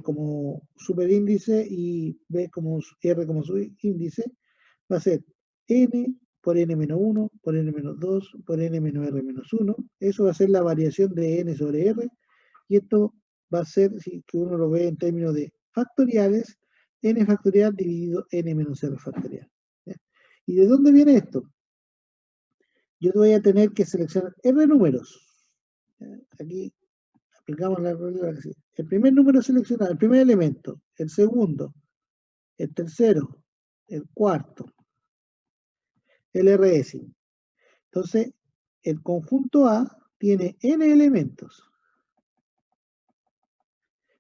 como superíndice y B como R como subíndice va a ser N por N-1, por N-2, por N-R-1. Eso va a ser la variación de N sobre R. Y esto va a ser, si que uno lo ve en términos de factoriales, N factorial dividido N menos R factorial. ¿Ya? ¿Y de dónde viene esto? Yo voy a tener que seleccionar R números. Aquí aplicamos la regla. El primer número seleccionado, el primer elemento, el segundo, el tercero, el cuarto, el RS. Entonces, el conjunto A tiene n elementos.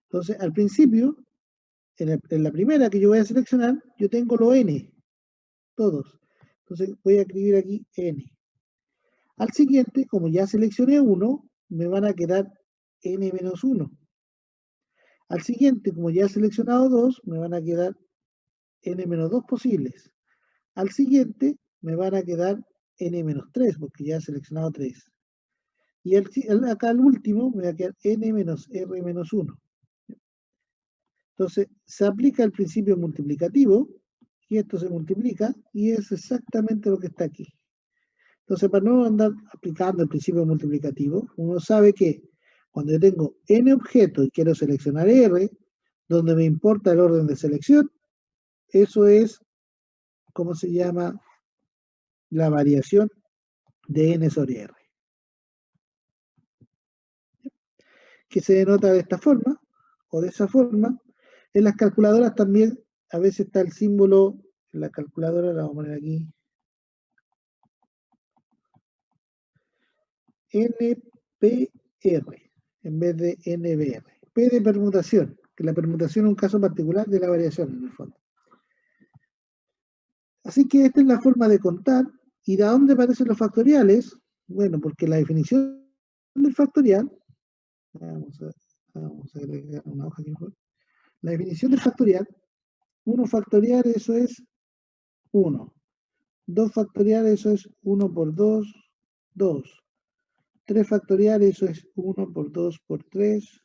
Entonces, al principio, en la primera que yo voy a seleccionar, yo tengo los n, todos. Entonces, voy a escribir aquí n. Al siguiente, como ya seleccioné uno, me van a quedar n menos 1. Al siguiente, como ya he seleccionado 2, me van a quedar n menos 2 posibles. Al siguiente, me van a quedar n menos 3, porque ya he seleccionado 3. Y acá al último, me va a quedar n menos r menos 1. Entonces, se aplica el principio multiplicativo, y esto se multiplica, y es exactamente lo que está aquí. Entonces, para no andar aplicando el principio multiplicativo, uno sabe que cuando yo tengo n objetos y quiero seleccionar R, donde me importa el orden de selección, eso es, ¿cómo se llama? La variación de n sobre R. Que se denota de esta forma, o de esa forma. En las calculadoras también, a veces está el símbolo, en la calculadora la vamos a poner aquí, NPR, en vez de NBR. P de permutación, que la permutación es un caso particular de la variación en el fondo. Así que esta es la forma de contar. ¿Y de dónde aparecen los factoriales? Bueno, porque la definición del factorial, vamos a agregar una hoja aquí mejor. La definición del factorial, 1 factorial, eso es 1. 2 factorial, eso es 1 por 2, 2. 3 factorial, eso es 1 por 2 por 3,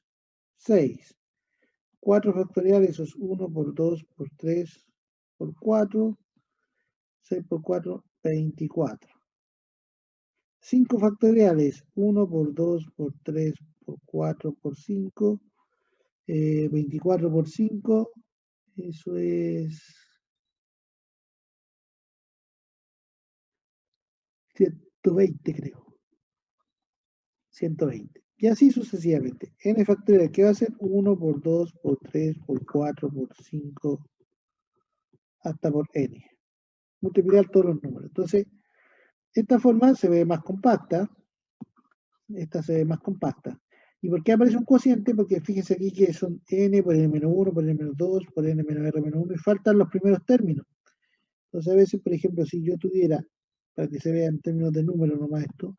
6. 4 factorial, eso es 1 por 2 por 3 por 4, 6 por 4, 24. 5 factoriales, 1 por 2 por 3 por 4 por 5, 24 por 5, eso es 120, creo. 120. Y así sucesivamente. N factorial, ¿qué va a ser? 1 por 2 por 3 por 4 por 5 hasta por n. Multiplicar todos los números. Entonces, esta forma se ve más compacta. Esta se ve más compacta. ¿Y por qué aparece un cociente? Porque fíjense aquí que son n por n-1, por n-2, por n-r-1 y faltan los primeros términos. Entonces, a veces, por ejemplo, si yo tuviera, para que se vea en términos de número nomás esto,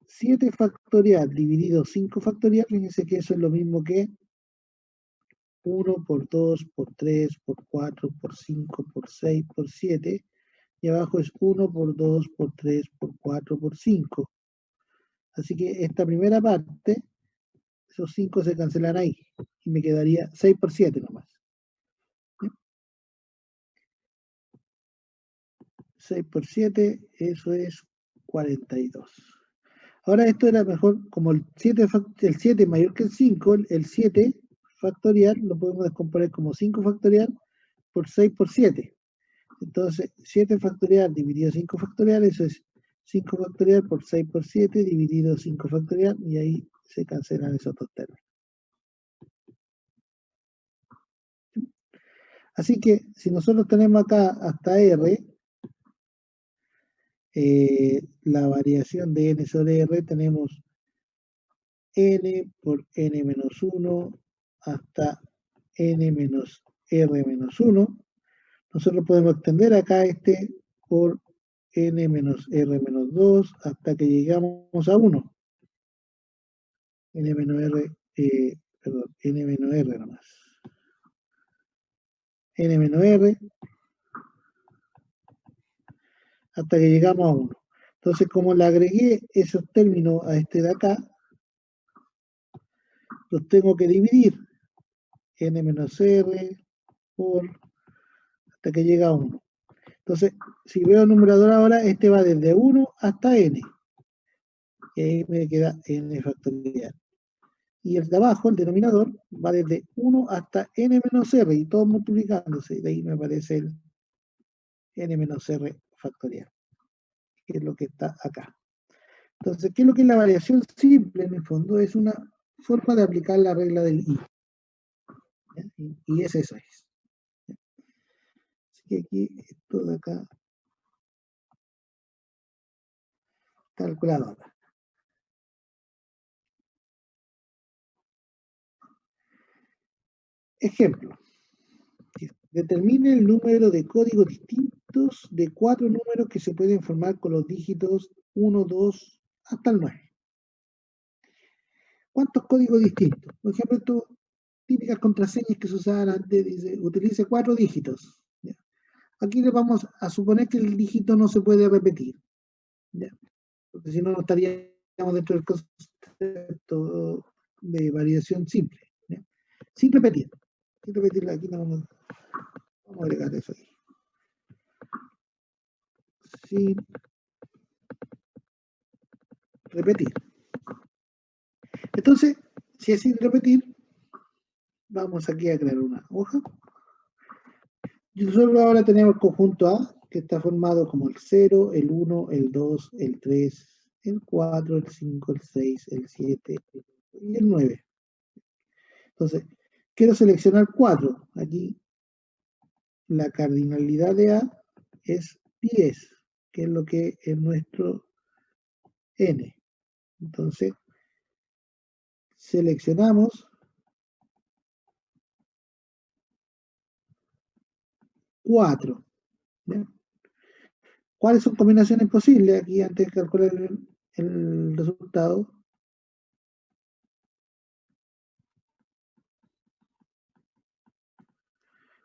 7 factorial dividido 5 factorial, fíjense que eso es lo mismo que 1 por 2, por 3, por 4, por 5, por 6, por 7, y abajo es 1 por 2, por 3, por 4, por 5. Así que esta primera parte, esos 5 se cancelan ahí, y me quedaría 6 por 7 nomás. 6 por 7, eso es 42. Ahora esto era mejor, como el 7 es mayor que el 5, el 7 factorial lo podemos descomponer como 5 factorial por 6 por 7. Entonces, 7 factorial dividido 5 factorial, eso es 5 factorial por 6 por 7 dividido 5 factorial, y ahí se cancelan esos dos términos. Así que, si nosotros tenemos acá hasta R, la variación de n sobre R, tenemos n por n menos 1 hasta n menos r menos 1. Nosotros podemos extender acá este por n menos r menos 2 hasta que llegamos a 1. N menos r, perdón, n menos r nomás. N menos r hasta que llegamos a 1. Entonces, como le agregué esos términos a este de acá, los tengo que dividir. N menos r por hasta que llega a 1. Entonces, si veo el numerador ahora, este va desde 1 hasta n. Y ahí me queda n factorial. Y el de abajo, el denominador, va desde 1 hasta n menos r, y todo multiplicándose. De ahí me aparece el n menos r factorial, que es lo que está acá. Entonces, ¿qué es lo que es la variación simple? En el fondo es una forma de aplicar la regla del i. Y es eso. Así que aquí, esto de acá, calculadora. Ejemplo. Determine el número de códigos distintos de 4 números que se pueden formar con los dígitos 1, 2, hasta el 9. ¿Cuántos códigos distintos? Por ejemplo, esto, típicas contraseñas que se usaban antes, dice, utilice 4 dígitos. ¿Ya? Aquí le vamos a suponer que el dígito no se puede repetir, ¿ya? Porque si no, no estaríamos dentro del concepto de variación simple, ¿ya? Sin repetir. Sin repetirla, aquí no vamos a agregar eso ahí. Sin repetir. Entonces, si es sin repetir, vamos aquí a crear una hoja. Y nosotros ahora tenemos el conjunto A, que está formado como el 0, el 1, el 2, el 3, el 4, el 5, el 6, el 7 y el 9. Entonces, quiero seleccionar 4. Aquí la cardinalidad de A es 10, que es lo que es nuestro N. Entonces, seleccionamos 4. ¿Ya? ¿Cuáles son combinaciones posibles? Aquí antes de calcular el resultado.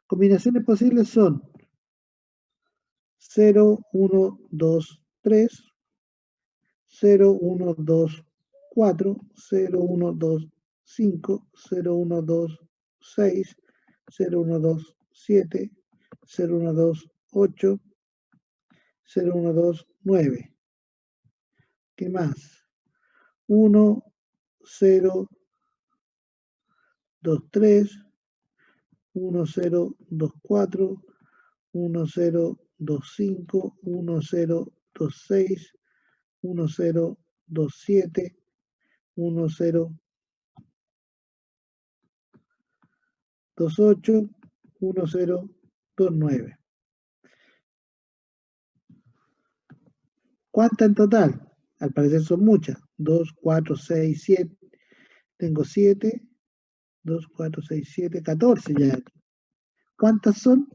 Combinaciones posibles son 0, 1, 2, 3, 0, 1, 2, 4, 0, 1, 2, 5, 0, 1, 2, 6, 0, 1, 2, 7, 0, 1, 2, 8, 0, 1, 2, 9. ¿Qué más? 1, 0, 2, 3, 1, 0, 2, 4, 1, 0, 2, 5, 1, 0, 2, 6, 1, 0, 2, 7, 1, 0, 2, 8, 1, 0, 2, 9. ¿Cuántas en total? Al parecer son muchas. 2, 4, 6, 7. Tengo 7. 2, 4, 6, 7, 14 ya. ¿Cuántas son?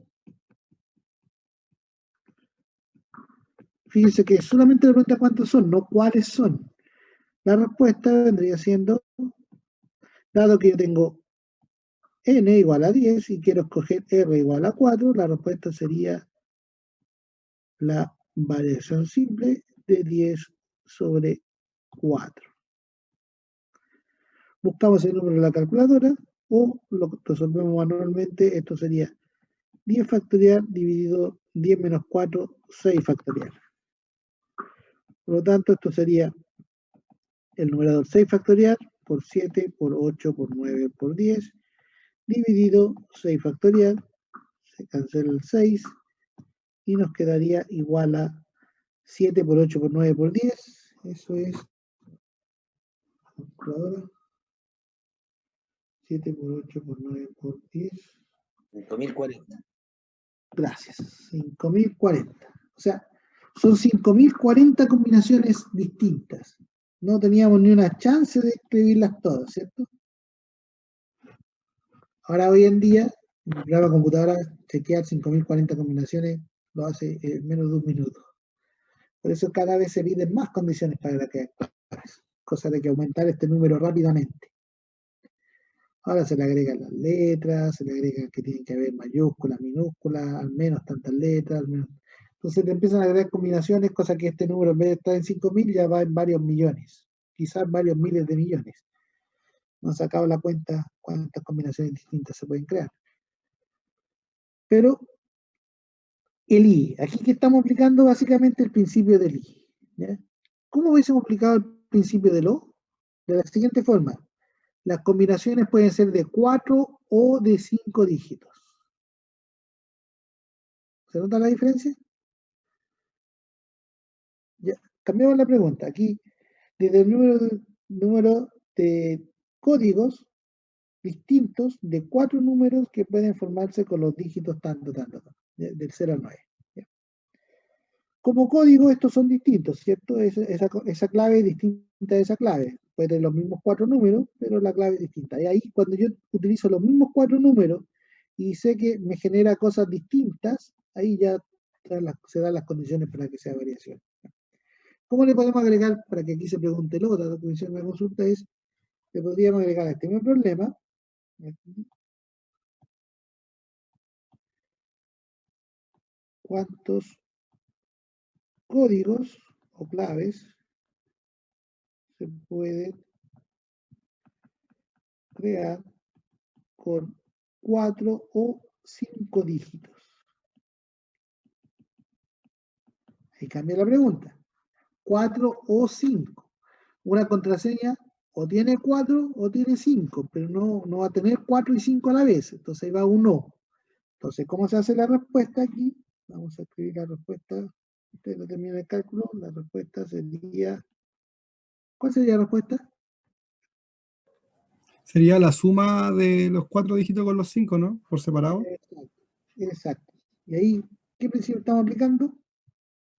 Fíjense que solamente le pregunta cuántas son, no cuáles son. La respuesta vendría siendo, dado que yo tengo n igual a 10 y quiero escoger r igual a 4, la respuesta sería la variación simple de 10 sobre 4. Buscamos el número de la calculadora o lo resolvemos manualmente. Esto sería 10 factorial dividido 10 menos 4, 6 factorial. Por lo tanto, esto sería el numerador 6 factorial por 7, por 8, por 9, por 10, dividido 6 factorial, se cancela el 6, y nos quedaría igual a 7 por 8 por 9 por 10. Eso es, calculadora, 7 por 8 por 9 por 10. 5040. Gracias, 5040. O sea, son 5040 combinaciones distintas. No teníamos ni una chance de escribirlas todas, ¿cierto? Ahora, hoy en día, en el programa de computadora, chequear 5040 combinaciones lo hace en menos de un minuto. Por eso cada vez se piden más condiciones para la que actúes, cosa de que aumentar este número rápidamente. Ahora se le agregan las letras, se le agregan que tienen que haber mayúsculas, minúsculas, al menos tantas letras, al menos. Entonces te empiezan a agregar combinaciones, cosa que este número en vez de estar en 5.000 ya va en varios millones, quizás varios miles de millones. No han sacado la cuenta cuántas combinaciones distintas se pueden crear. Pero el I, aquí que estamos aplicando básicamente el principio del I. ¿Ya? ¿Cómo hubiésemos aplicado el principio del O? De la siguiente forma. Las combinaciones pueden ser de 4 o de 5 dígitos. ¿Se nota la diferencia? Ya, cambiamos la pregunta. Aquí, desde el número de códigos distintos de 4 números que pueden formarse con los dígitos tanto, del 0 al 9. ¿Ya? Como código, estos son distintos, ¿cierto? Esa clave es distinta de esa clave. Puede tener los mismos 4 números, pero la clave es distinta. Y ahí, cuando yo utilizo los mismos 4 números y sé que me genera cosas distintas, ahí ya se dan las condiciones para que sea variación. ¿Cómo le podemos agregar, para que aquí se pregunte la otra condición de la consulta es, le podríamos agregar a este mismo problema, cuántos códigos o claves se pueden crear con 4 o 5 dígitos. Ahí cambia la pregunta. 4 o 5. Una contraseña o tiene 4 o tiene 5, pero no va a tener 4 y 5 a la vez. Entonces ahí va un no. Entonces, ¿cómo se hace la respuesta aquí? Vamos a escribir la respuesta. Usted lo termina el cálculo. La respuesta sería... ¿Cuál sería la respuesta? Sería la suma de los 4 dígitos con los 5, ¿no? Por separado. Exacto. Y ahí, ¿qué principio estamos aplicando?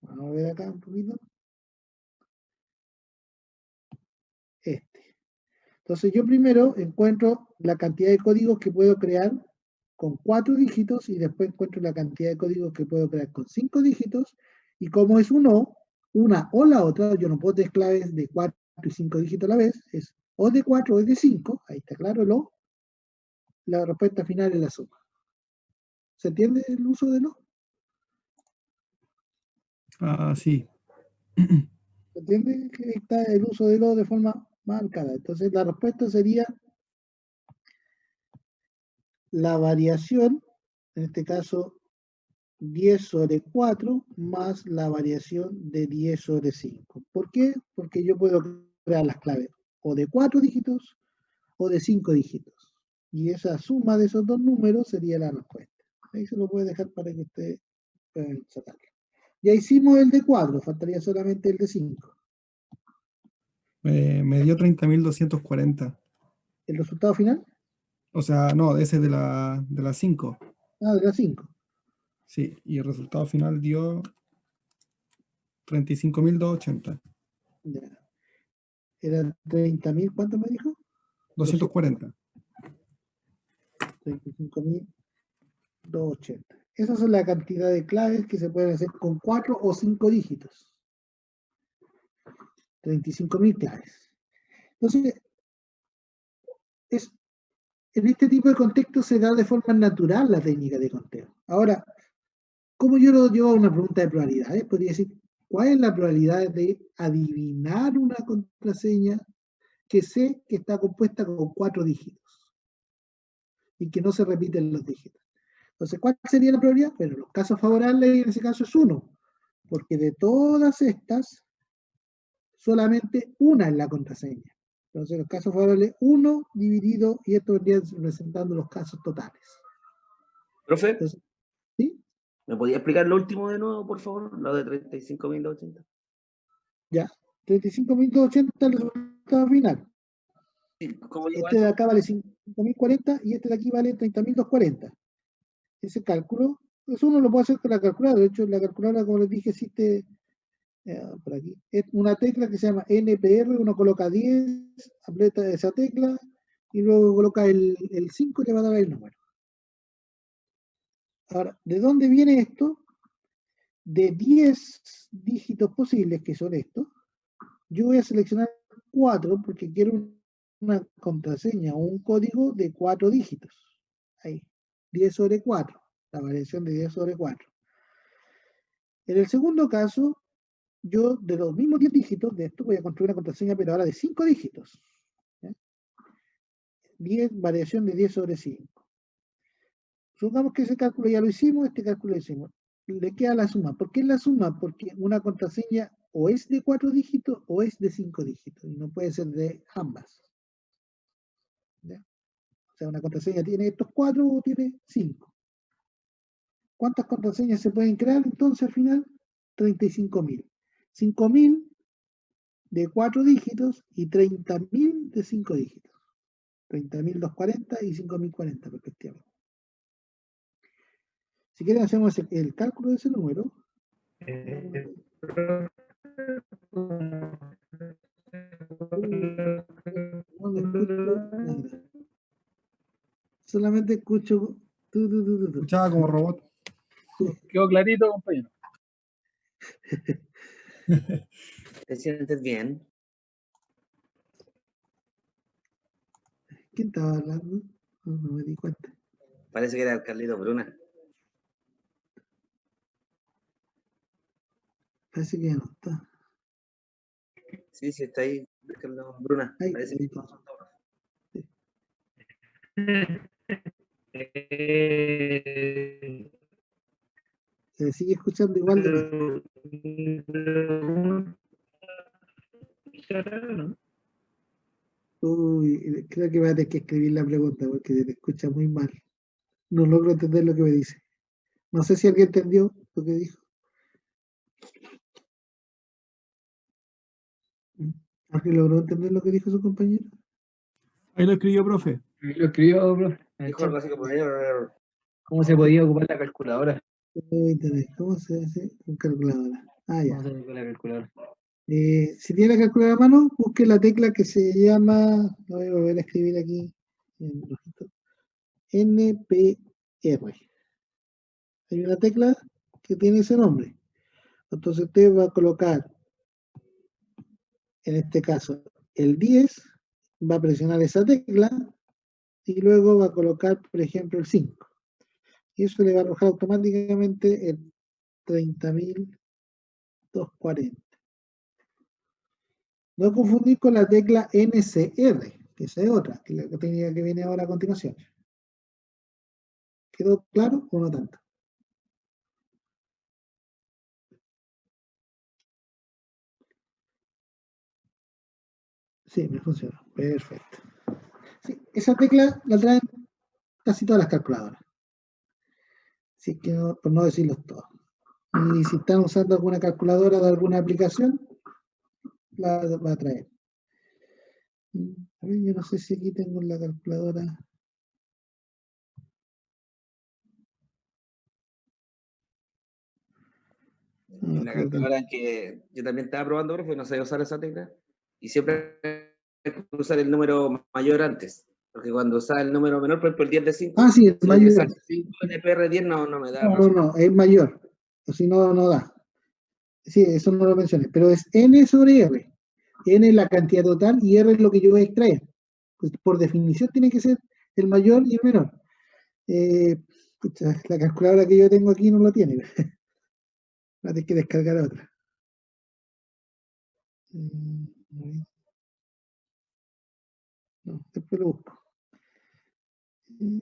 Vamos a ver acá un poquito. Este. Entonces yo primero encuentro la cantidad de códigos que puedo crear con 4 dígitos y después encuentro la cantidad de códigos que puedo crear con 5 dígitos, y como es un O, una o la otra, yo no puedo tener claves de 4 y 5 dígitos a la vez, es o de 4 o es de 5, ahí está claro el o, la respuesta final es la suma. ¿Se entiende el uso de lo? Ah, sí. ¿Se entiende que está el uso de lo de forma marcada? Entonces la respuesta sería la variación, en este caso 10 sobre 4 más la variación de 10 sobre 5. ¿Por qué? Porque yo puedo crear las claves o de 4 dígitos o de 5 dígitos. Y esa suma de esos dos números sería la respuesta. Ahí se lo puede dejar para que usted pueda sacarlo. Ya hicimos el de 4, faltaría solamente el de 5. Me dio 30.240. ¿El resultado final? O sea, no, ese de la 5. Ah, de la 5. Sí, y el resultado final dio 35.280. Ya. Eran 30.000, ¿cuánto me dijo? 240. 35.280. Esas son la cantidad de claves que se pueden hacer con 4 o 5 dígitos. 35.000 claves. Entonces, en este tipo de contexto se da de forma natural la técnica de conteo. Ahora, ¿cómo yo lo llevo a una pregunta de probabilidades? Podría decir, ¿cuál es la probabilidad de adivinar una contraseña que sé que está compuesta con 4 dígitos y que no se repiten los dígitos? Entonces, ¿cuál sería la probabilidad? Bueno, los casos favorables en ese caso es 1, porque de todas estas, solamente una es la contraseña. Entonces, los casos favorables, 1 dividido, y esto vendría representando los casos totales. Profe, Entonces, ¿sí? ¿me podía explicar lo último de nuevo, por favor? Lo de 35.280. Ya, 35.280 el resultado final. Sí, ¿cómo llegó a Este de eso? acá vale 5.040 y este de aquí vale 30.240. Ese cálculo, eso uno lo puede hacer con la calculadora. De hecho, la calculadora, como les dije, existe por aquí. Es una tecla que se llama NPR, uno coloca 10, aprieta esa tecla y luego coloca el 5 y le va a dar el número. Ahora, ¿de dónde viene esto? De 10 dígitos posibles, que son estos, yo voy a seleccionar 4 porque quiero una contraseña o un código de 4 dígitos. Ahí, 10 sobre 4, la variación de 10 sobre 4. En el segundo caso, yo de los mismos 10 dígitos de esto voy a construir una contraseña, pero ahora de 5 dígitos. ¿Ya? 10, variación de 10 sobre 5. Supongamos que ese cálculo ya lo hicimos, este cálculo lo hicimos. Le queda la suma. ¿Por qué la suma? Porque una contraseña o es de 4 dígitos o es de 5 dígitos. Y no puede ser de ambas. ¿Ya? O sea, una contraseña tiene estos 4 o tiene 5. ¿Cuántas contraseñas se pueden crear entonces al final? 35.000. 5.000 de 4 dígitos y 30.000 de 5 dígitos. 30.240 y 5.040 respectivamente. Si quieren hacemos el cálculo de ese número. No le escucho nada. Solamente escucho. Escuchaba como robot. Quedó clarito, compañero. ¿Te sientes bien? ¿Quién estaba hablando? No me di cuenta. Parece que era el Carlito Bruna. Parece que ya no está. Sí, sí, está ahí, Carlos Bruna. Ahí, Parece ahí que está. consultó. Se sigue escuchando igual de mal. Uy, creo que voy a tener que escribir la pregunta porque se te escucha muy mal. No logro entender lo que me dice. No sé si alguien entendió lo que dijo. ¿Alguien logró entender lo que dijo su compañero? Ahí lo escribió, profe. Lo escribió, profe, en el Dijo algo chat. así como... ¿Cómo se podía ocupar la calculadora? ¿Cómo se hace con calculadora? Ah, ya. ¿Cómo se ocupa la calculadora? Si tiene la calculadora a mano, busque la tecla que se llama, lo voy a volver a escribir aquí, en rojito, NPR. Hay una tecla que tiene ese nombre. Entonces usted va a colocar en este caso, el 10 va a presionar esa tecla y luego va a colocar, por ejemplo, el 5. Y eso le va a arrojar automáticamente el 30.240. No confundir con la tecla NCR, que esa es otra, que es la técnica que viene ahora a continuación. ¿Quedó claro o no tanto? Sí, me funcionó. Perfecto. Sí, esa tecla la traen casi todas las calculadoras. Así que no, por no decirlos todos. Y si están usando alguna calculadora de alguna aplicación, la va a traer. A ver, yo no sé si aquí tengo la calculadora. En la calculadora que yo también estaba probando, profe, no sabía usar esa tecla. Y siempre hay que usar el número mayor antes. Porque cuando usaba el número menor, por ejemplo, el 10 de 5, Ah, sí, es si voy a mayor. usar 5 NPR10 no me da No, razón. no, es mayor. O si no, no da. Sí, eso no lo mencioné. Pero es N sobre R. N es la cantidad total y R es lo que yo voy a extraer. Pues por definición tiene que ser el mayor y el menor. Pucha, la calculadora que yo tengo aquí no lo tiene. Va a tener que descargar otra. No, después lo busco.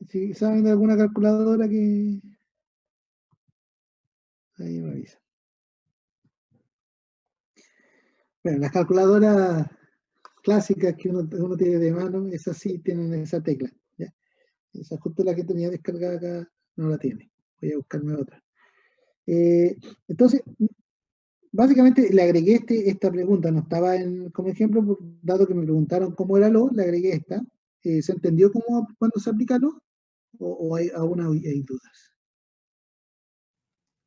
Si saben de alguna calculadora que... Ahí me avisa. Bueno, las calculadoras clásicas que uno tiene de mano, esas sí tienen esa tecla. ¿Ya? Esa justo la que tenía descargada acá no la tiene. Voy a buscarme otra. Entonces, básicamente le agregué esta pregunta, no estaba como ejemplo, dado que me preguntaron cómo era lo, le agregué esta. ¿Se entendió cuándo se aplica lo? ¿O aún hay dudas?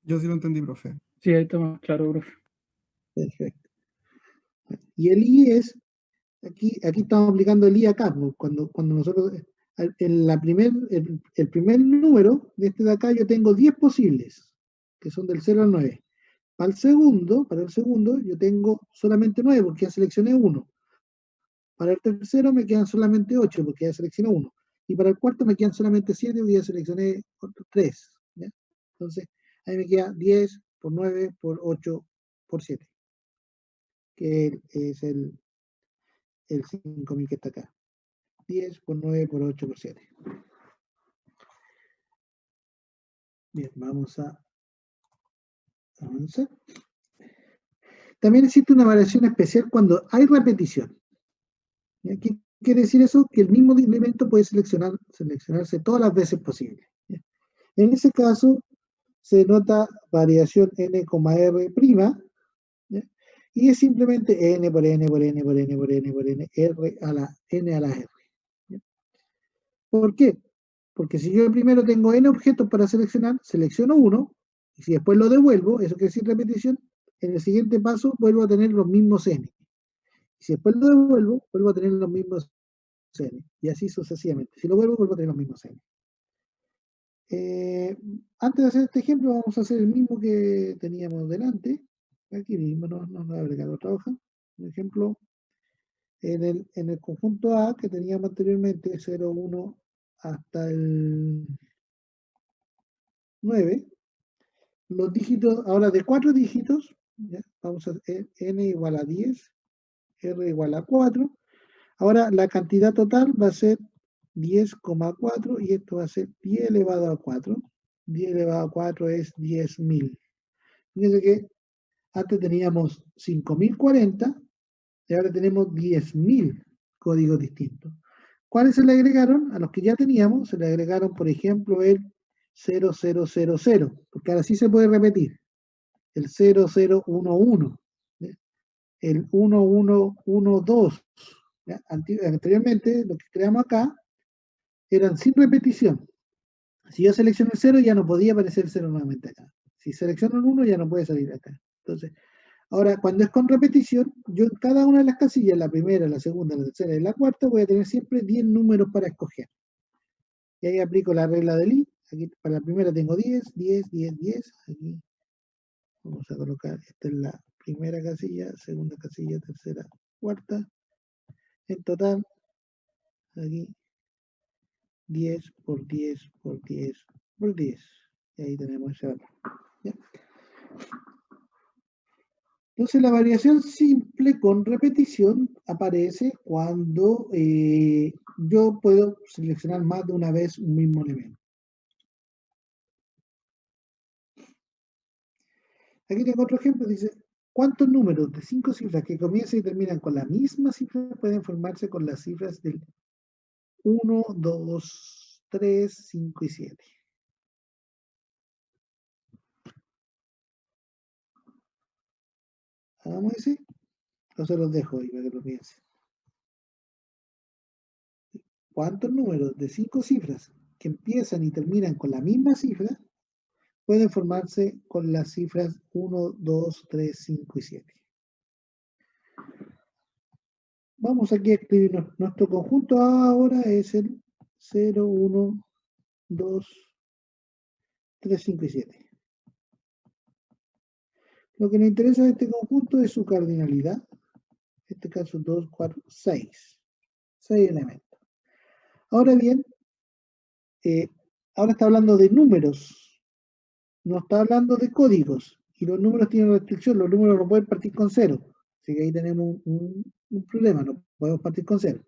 Yo sí lo entendí, profe. Sí, ahí está más claro, profe. Perfecto. Y el I es, aquí estamos aplicando el I acá, ¿no? Cuando nosotros, en el primer número de este de acá, yo tengo 10 posibles, que son del 0 al 9. Para el segundo, yo tengo solamente 9 porque ya seleccioné 1. Para el tercero me quedan solamente 8 porque ya seleccioné 1. Y para el cuarto me quedan solamente 7 porque ya seleccioné 3. ¿Ya? Entonces, ahí me queda 10 por 9 por 8 por 7, que es el 5.000 que está acá. 10 por 9 por 8 por 7. Bien, vamos a avanzar. También existe una variación especial cuando hay repetición. ¿Qué quiere decir eso? Que el mismo elemento puede seleccionarse todas las veces posible. ¿Ya? En ese caso, se nota variación n, r', ¿ya? Y es simplemente n por n por n por n por n por n, r a la n a la r. ¿Ya? ¿Por qué? Porque si yo primero tengo n objetos para seleccionar, selecciono uno, y si después lo devuelvo, eso quiere decir repetición, en el siguiente paso vuelvo a tener los mismos n. Y si después lo devuelvo, vuelvo a tener los mismos n. Y así sucesivamente. Si lo vuelvo a tener los mismos n. Antes de hacer este ejemplo, vamos a hacer el mismo que teníamos delante. Aquí mismo nos va a agregar otra hoja. Por ejemplo, en el conjunto A que teníamos anteriormente, 0, 1 hasta el 9, los dígitos, ahora de 4 dígitos, ¿ya? Vamos a hacer n igual a 10, r igual a 4. Ahora la cantidad total va a ser 10,4 y esto va a ser 10 elevado a 4. 10 elevado a 4 es 10.000. Fíjense que antes teníamos 5.040 y ahora tenemos 10.000 códigos distintos. ¿Cuáles se le agregaron? A los que ya teníamos se le agregaron, por ejemplo, el 0000, porque ahora sí se puede repetir. El 0011, ¿ya? El 1112. ¿Ya? Anteriormente, lo que creamos acá eran sin repetición. Si yo selecciono el 0, ya no podía aparecer el 0 nuevamente acá. Si selecciono el 1, ya no puede salir acá. Entonces, ahora, cuando es con repetición, yo en cada una de las casillas, la primera, la segunda, la tercera y la cuarta, voy a tener siempre 10 números para escoger. Y ahí aplico la regla del I. Aquí para la primera tengo 10, 10, 10, 10. Aquí vamos a colocar, esta es la primera casilla, segunda casilla, tercera, cuarta. En total, aquí, 10 por 10 por 10 por 10. Y ahí tenemos ese valor. ¿Ya? Entonces la variación simple con repetición aparece cuando yo puedo seleccionar más de una vez un mismo elemento. Aquí tengo otro ejemplo, dice, ¿cuántos números de 5 cifras que comienzan y terminan con la misma cifra pueden formarse con las cifras del 1, 2, 3, 5 y 7? Hagamos ese, o se los dejo ahí para que lo piensen. ¿Cuántos números de 5 cifras que empiezan y terminan con la misma cifra pueden formarse con las cifras 1, 2, 3, 5 y 7? Vamos aquí a escribir nuestro conjunto ahora es el 0, 1, 2, 3, 5 y 7. Lo que nos interesa de este conjunto es su cardinalidad. En este caso 2, 4, 6. 6 elementos. Ahora bien, ahora está hablando de números. No está hablando de códigos. Y los números tienen restricción. Los números no pueden partir con 0. Así que ahí tenemos un problema. No podemos partir con 0.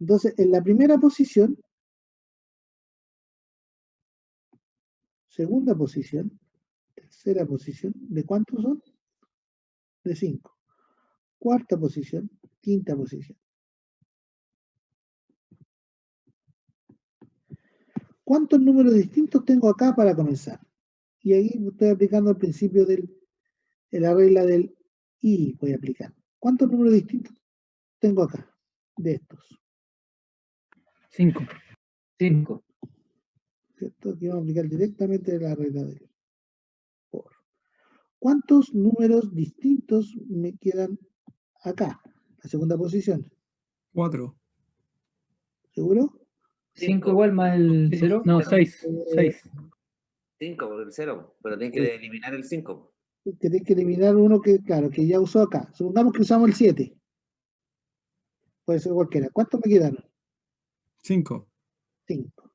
Entonces, en la primera posición, segunda posición, tercera posición, ¿de cuántos son? De 5. Cuarta posición, quinta posición. ¿Cuántos números distintos tengo acá para comenzar? Y ahí estoy aplicando el principio de la regla del I, voy a aplicar. ¿Cuántos números distintos tengo acá de estos? 5. 5. ¿Cierto? Aquí vamos a aplicar directamente la regla del por. ¿Cuántos números distintos me quedan acá? La segunda posición. 4. ¿Seguro? 5 igual más el 0. No, 6. 6. 5 por el 0, pero tienen que eliminar el 5. Tenés que eliminar uno que, claro, que ya usó acá. Supongamos que usamos el 7. Puede ser cualquiera. ¿Cuántos me quedaron? 5. 5.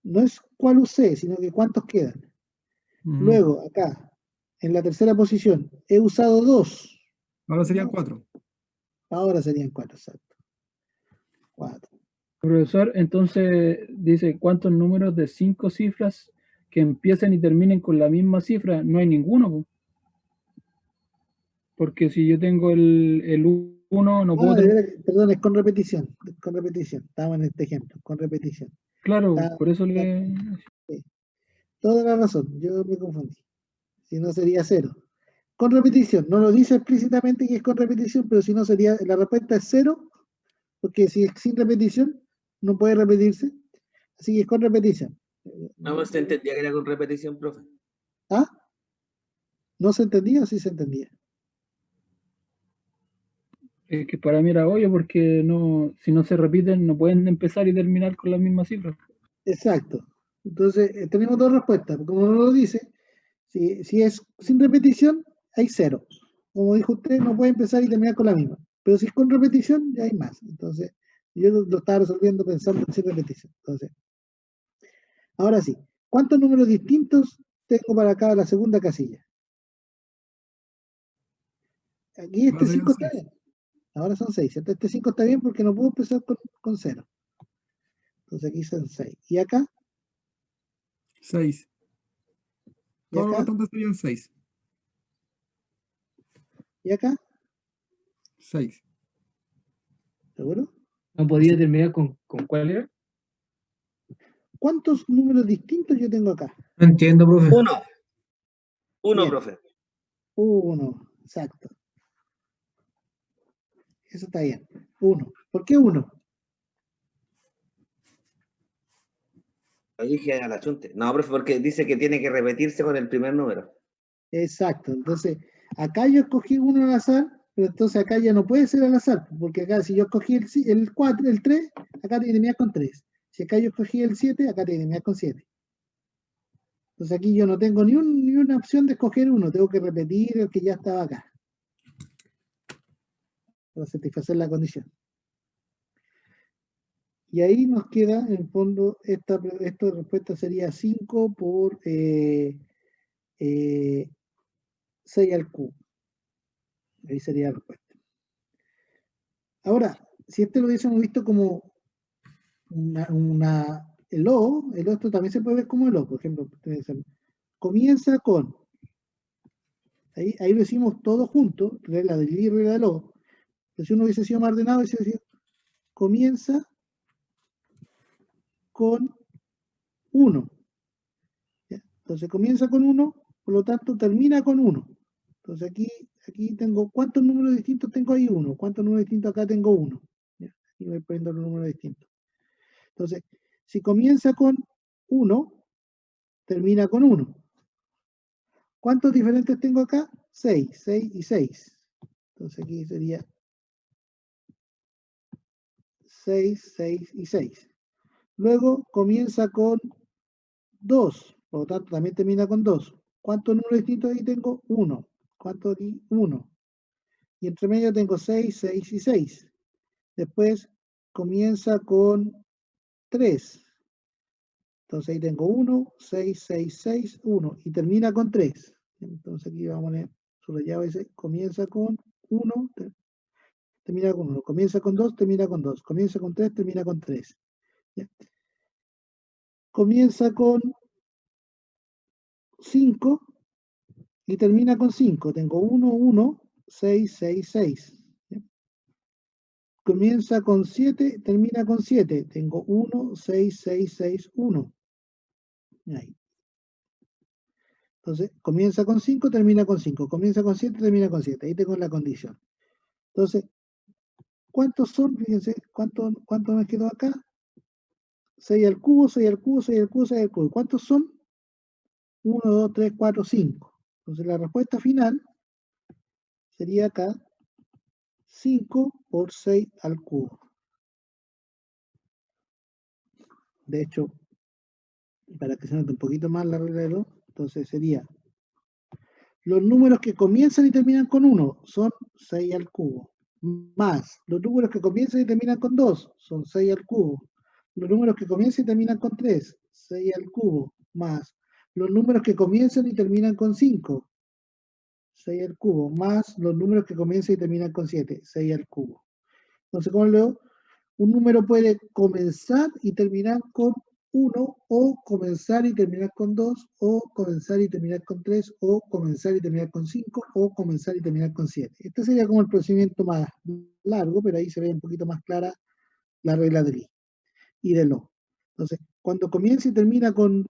No es cuál usé, sino que cuántos quedan. Luego, acá, en la tercera posición, he usado 2. Ahora serían 4. Ahora serían 4, exacto. 4. Profesor, entonces dice, ¿cuántos números de 5 cifras que empiecen y terminen con la misma cifra? No hay ninguno, po. Porque si yo tengo el 1, no puedo de tener... veras, perdón, es con repetición. Con repetición. Estamos en este ejemplo, con repetición. Claro, Está- por eso le... Toda la razón, yo me confundí. Si no sería 0. Con repetición, no lo dice explícitamente que es con repetición, pero si no sería, la respuesta es 0, porque si es sin repetición, no puede repetirse. Así que es con repetición. No, pues se entendía que era con repetición, profe. ¿Ah? ¿No se entendía o sí se entendía? Es que para mí era obvio porque no, si no se repiten no pueden empezar y terminar con la misma cifra. Exacto. Entonces, tenemos dos respuestas. Como no lo dice, si es sin repetición, hay 0. Como dijo usted, no puede empezar y terminar con la misma. Pero si es con repetición, ya hay más. Entonces, yo lo estaba resolviendo pensando en sin repetición. Entonces, ahora sí, ¿cuántos números distintos tengo para cada la segunda casilla? Aquí Ahora este serían 5 está 6. bien. Ahora son 6. ¿Cierto? Este 5 está bien porque no puedo empezar con 0. Entonces aquí son 6. ¿Y acá? 6. ¿Y Todos los acá? restantes serían 6. ¿Y acá? 6. ¿Seguro? No podía terminar con cuál era. ¿Cuántos números distintos yo tengo acá? No entiendo, profe. 1. 1, Bien. profe. 1, exacto. Eso está bien. 1. ¿Por qué 1? Lo dije a la chunte. No, profe, porque dice que tiene que repetirse con el primer número. Exacto. Entonces, acá yo escogí 1 al azar, pero entonces acá ya no puede ser al azar, porque acá si yo escogí el 4, el 3, acá tiene que terminar con 3. Si acá yo escogí el 7, acá tiene que terminar con 7. Entonces aquí yo no tengo ni una opción de escoger 1, tengo que repetir el que ya estaba acá. para satisfacer la condición. Y ahí nos queda, en el fondo, esta respuesta sería 5 por 6 al cubo. Ahí sería la respuesta. Ahora, si este lo hubiésemos visto como el O, esto también se puede ver como el O, por ejemplo, comienza con, ahí lo hicimos todo junto, regla del I y regla del O, pero si uno hubiese sido más ordenado, hubiese sido, comienza con 1. Entonces comienza con 1, por lo tanto termina con 1. Entonces aquí tengo, ¿cuántos números distintos tengo ahí? 1. ¿Cuántos números distintos acá tengo? 1. Aquí voy poniendo los números distintos. Entonces, si comienza con 1, termina con 1. ¿Cuántos diferentes tengo acá? 6. 6 y 6. Entonces aquí sería 6, 6 y 6. Luego comienza con 2. Por lo tanto, también termina con 2. ¿Cuántos números distintos ahí tengo? 1. ¿Cuántos aquí? 1. Y entre medio tengo 6, 6 y 6. Después comienza con 3. Entonces ahí tengo 1, 6, 6, 6, 1. Y termina con 3. Entonces aquí vamos a poner subrayado ese. Comienza con 1, termina con 1. Comienza con 2, termina con 2. Comienza con 3, termina con 3. ¿Ya? Comienza con 5 y termina con 5. Tengo 1, 1, 6, 6, 6. ¿Ya? Comienza con 7, termina con 7. Tengo 1, 6, 6, 6, 1. Ahí. Entonces, comienza con 5, termina con 5. Comienza con 7, termina con 7. Ahí tengo la condición. Entonces, ¿cuántos son? Fíjense, ¿cuánto me quedó acá? 6 al cubo, 6 al cubo, 6 al cubo, 6 al cubo. ¿Cuántos son? 1, 2, 3, 4, 5. Entonces, la respuesta final sería acá 5 por 6 al cubo. De hecho, para que se note un poquito más la regla de lo, entonces sería los números que comienzan y terminan con 1 son 6 al cubo, más los números que comienzan y terminan con 2 son 6 al cubo, los números que comienzan y terminan con 3, 6 al cubo, más los números que comienzan y terminan con 5, 6 al cubo, más los números que comienzan y terminan con 7, 6 al cubo. Entonces, ¿cómo lo leo? Un número puede comenzar y terminar con 1, o comenzar y terminar con 2, o comenzar y terminar con 3, o comenzar y terminar con 5, o comenzar y terminar con 7. Este sería como el procedimiento más largo, pero ahí se ve un poquito más clara la regla del I y del O. Entonces, cuando comienza y termina con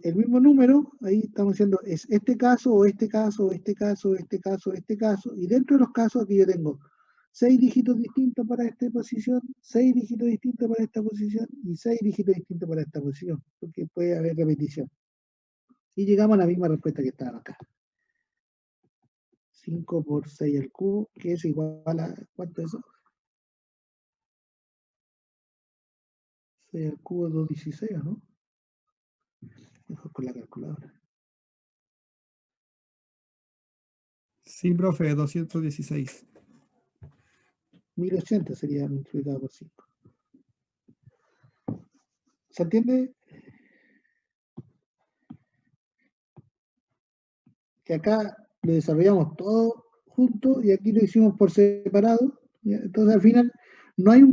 el mismo número, ahí estamos diciendo, es este caso, o este caso, o este caso, o este caso, o este caso, y dentro de los casos aquí yo tengo 6 dígitos distintos para esta posición, 6 dígitos distintos para esta posición, y 6 dígitos distintos para esta posición, porque puede haber repetición. Y llegamos a la misma respuesta que estaba acá. 5 por 6 al cubo, que es igual a, ¿cuánto es eso? 6 al cubo, 216, ¿no? Mejor con la calculadora. Sí, profe, 216. 1080 sería multiplicado por 5. ¿Se entiende? Que acá lo desarrollamos todo junto y aquí lo hicimos por separado. ¿Ya? Entonces al final no hay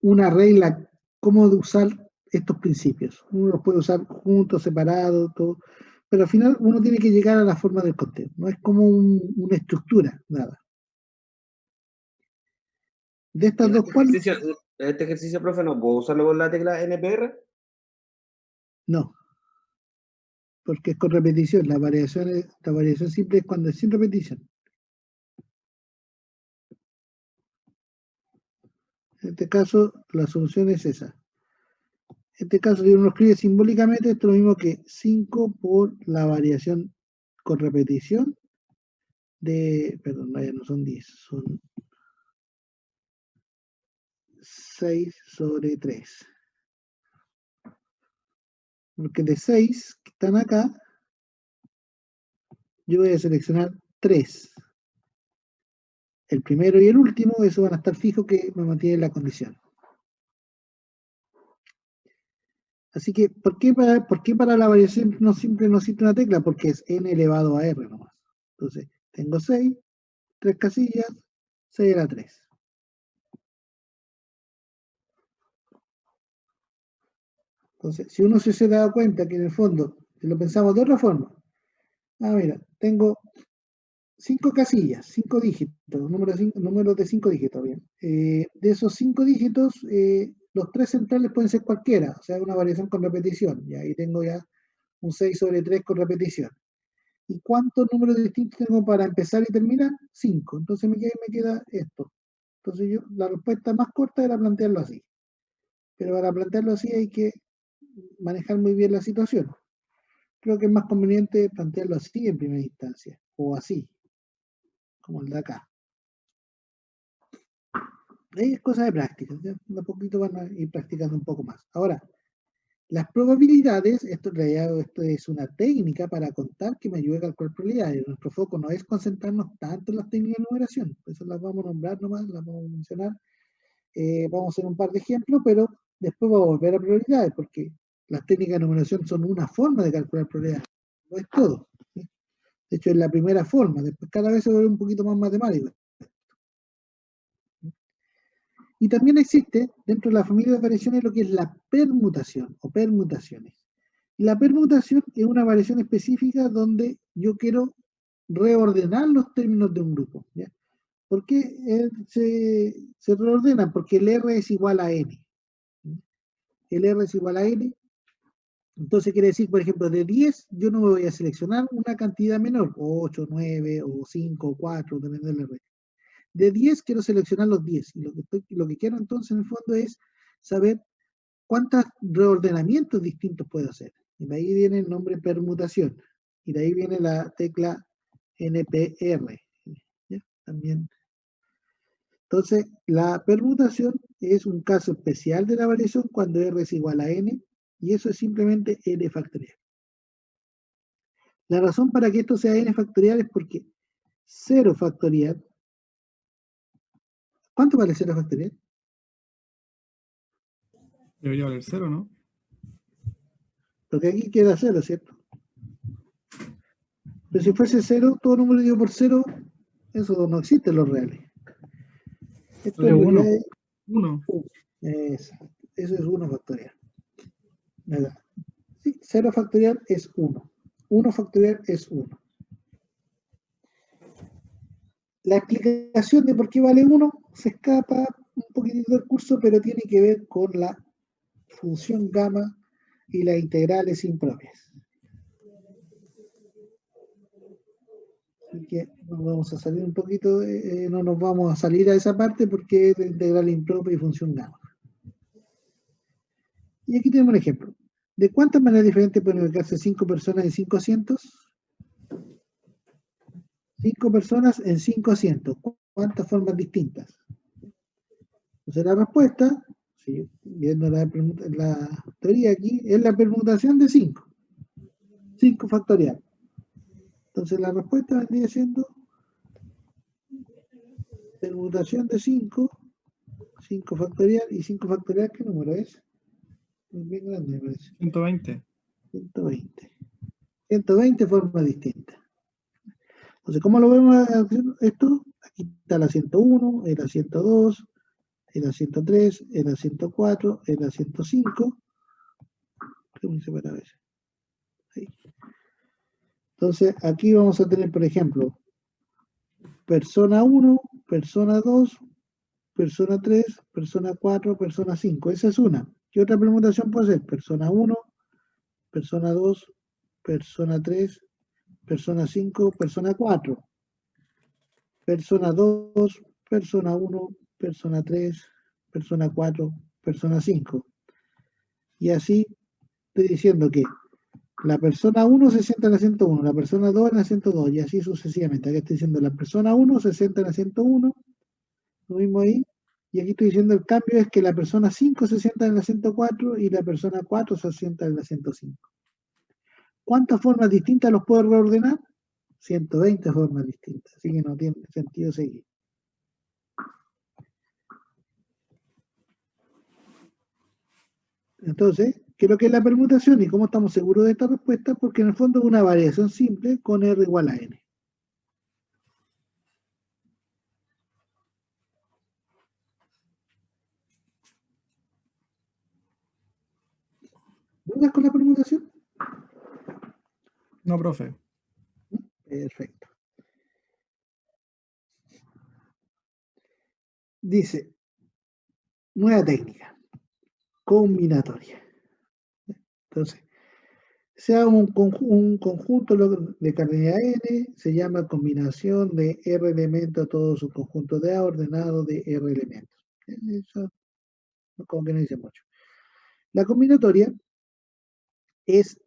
una regla cómo de usar estos principios. Uno los puede usar juntos, separados, todo, pero al final uno tiene que llegar a la forma del conteo. No es como una estructura, nada. De estas dos cuales, Este ejercicio, profe, ¿no puedo usarlo con la tecla NPR? no, porque es con repetición. La variación simple es cuando es sin repetición. En este caso, la solución es esa. En este caso, si uno lo escribe simbólicamente, esto es lo mismo que 5 por la variación con repetición de, perdón, no son 10, son 6 sobre 3. Porque de 6 que están acá, yo voy a seleccionar 3. el primero y el último, esos van a estar fijos que me mantienen la condición. Así que, ¿por qué para la variación no simple no existe una tecla? Porque es n elevado a r nomás. Entonces, tengo 6, 3 casillas, 6 a la 3. Entonces, si uno se da cuenta que en el fondo, si lo pensamos de otra forma, mira, tengo 5 casillas, 5 dígitos, números de 5 dígitos, bien. De esos 5 dígitos, los 3 centrales pueden ser cualquiera, o sea, una variación con repetición. Y ahí tengo ya un 6 sobre 3 con repetición. ¿Y cuántos números distintos tengo para empezar y terminar? 5. Entonces me queda esto. Entonces la respuesta más corta era plantearlo así. Pero para plantearlo así hay que manejar muy bien la situación. Creo que es más conveniente plantearlo así en primera instancia, o así, como el de acá. Ahí es cosa de práctica, ¿ya? De a poquito van a ir practicando un poco más. Ahora, las probabilidades, esto en realidad esto es una técnica para contar que me ayude a calcular probabilidades. Nuestro foco no es concentrarnos tanto en las técnicas de numeración, eso las vamos a nombrar nomás, las vamos a mencionar. Vamos a hacer un par de ejemplos, pero después vamos a volver a probabilidades, porque las técnicas de numeración son una forma de calcular probabilidades, no es todo, ¿sí? De hecho, es la primera forma, después cada vez se vuelve un poquito más matemático. Y también existe dentro de la familia de variaciones lo que es la permutación o permutaciones. La permutación es una variación específica donde yo quiero reordenar los términos de un grupo, ¿ya? ¿Por qué se reordenan? Porque el R es igual a N. El R es igual a N. Entonces quiere decir, por ejemplo, de 10 yo no me voy a seleccionar una cantidad menor, 8, 9, o 5, o 4, dependiendo del R. De 10 quiero seleccionar los 10. Y lo que quiero entonces en el fondo es saber cuántos reordenamientos distintos puedo hacer. Y de ahí viene el nombre permutación. Y de ahí viene la tecla NPR. ¿Ya? También. Entonces, la permutación es un caso especial de la variación cuando R es igual a N. Y eso es simplemente N factorial. La razón para que esto sea N factorial es porque 0 factorial. ¿Cuánto vale 0 factorial? Debería valer 0, ¿no? Porque aquí queda 0, ¿cierto? Pero si fuese 0, todo número dividido por 0, eso no existe en los reales. Esto en realidad es 1. Exacto. Eso es 1 factorial. ¿Verdad? Sí, 0 factorial es 1. 1 factorial es 1. La explicación de por qué vale 1 se escapa un poquitito del curso, pero tiene que ver con la función gamma y las integrales impropias. Así que nos vamos a salir un poquito, no nos vamos a salir a esa parte porque es de integral impropia y función gamma. Y aquí tenemos un ejemplo. ¿De cuántas maneras diferentes pueden ubicarse 5 personas en 5 asientos? 5 personas en 5 asientos. ¿Cuántas formas distintas? Entonces la respuesta, ¿sí? Viendo la teoría aquí, es la permutación de 5. 5 factorial. Entonces la respuesta vendría siendo permutación de 5, 5 factorial, y 5 factorial, ¿qué número es? Es bien grande, me parece. 120. 120. 120 formas distintas. Entonces, ¿cómo lo vemos esto? Aquí está la 101, la 102, la 103, la 104, la 105. Ahí. Entonces, aquí vamos a tener, por ejemplo, persona 1, persona 2, persona 3, persona 4, persona 5. Esa es una. ¿Qué otra permutación puede ser? Persona 1, persona 2, persona 3, persona 5, persona 4. Persona 2, persona 1, persona 3, persona 4, persona 5. Y así estoy diciendo que la persona 1 se sienta en el asiento 1, la persona 2 en el asiento 2, y así sucesivamente. Aquí estoy diciendo la persona 1 se sienta en el asiento 1, lo mismo ahí. Y aquí estoy diciendo el cambio es que la persona 5 se sienta en el asiento 4 y la persona 4 se sienta en el asiento 5. ¿Cuántas formas distintas los puedo reordenar? 120 formas distintas, así que no tiene sentido seguir. Entonces, ¿qué es lo que es la permutación y cómo estamos seguros de esta respuesta? Porque en el fondo es una variación simple con R igual a N. ¿Dudas con la permutación? No, profe. Perfecto. Dice, nueva técnica, combinatoria. Entonces, sea un conjunto de cardinalidad n, se llama combinación de R elementos a todo su conjunto de A ordenado de R elementos. Eso como que no dice mucho. La combinatoria es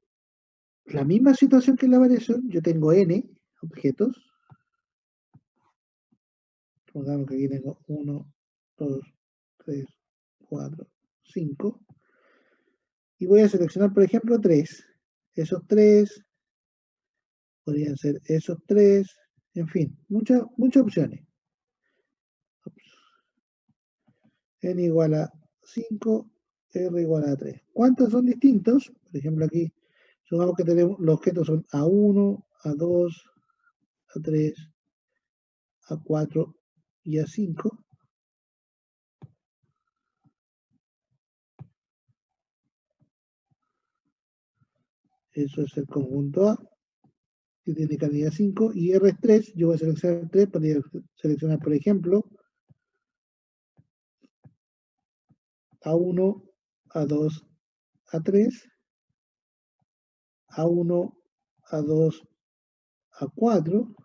la misma situación que en la variación. Yo tengo n objetos. Pongamos que aquí tengo 1, 2, 3, 4, 5. Y voy a seleccionar, por ejemplo, 3. Esos 3 podrían ser esos 3. En fin, muchas opciones. N igual a 5, R igual a 3. ¿Cuántos son distintos? Por ejemplo, aquí, supongamos que tenemos, los objetos son A1, A2, A3, A4 y A5. Eso es el conjunto A, que tiene calidad 5, y R es 3. Yo voy a seleccionar 3, podría seleccionar, por ejemplo, A1, A2, A3, A1, A2, A4,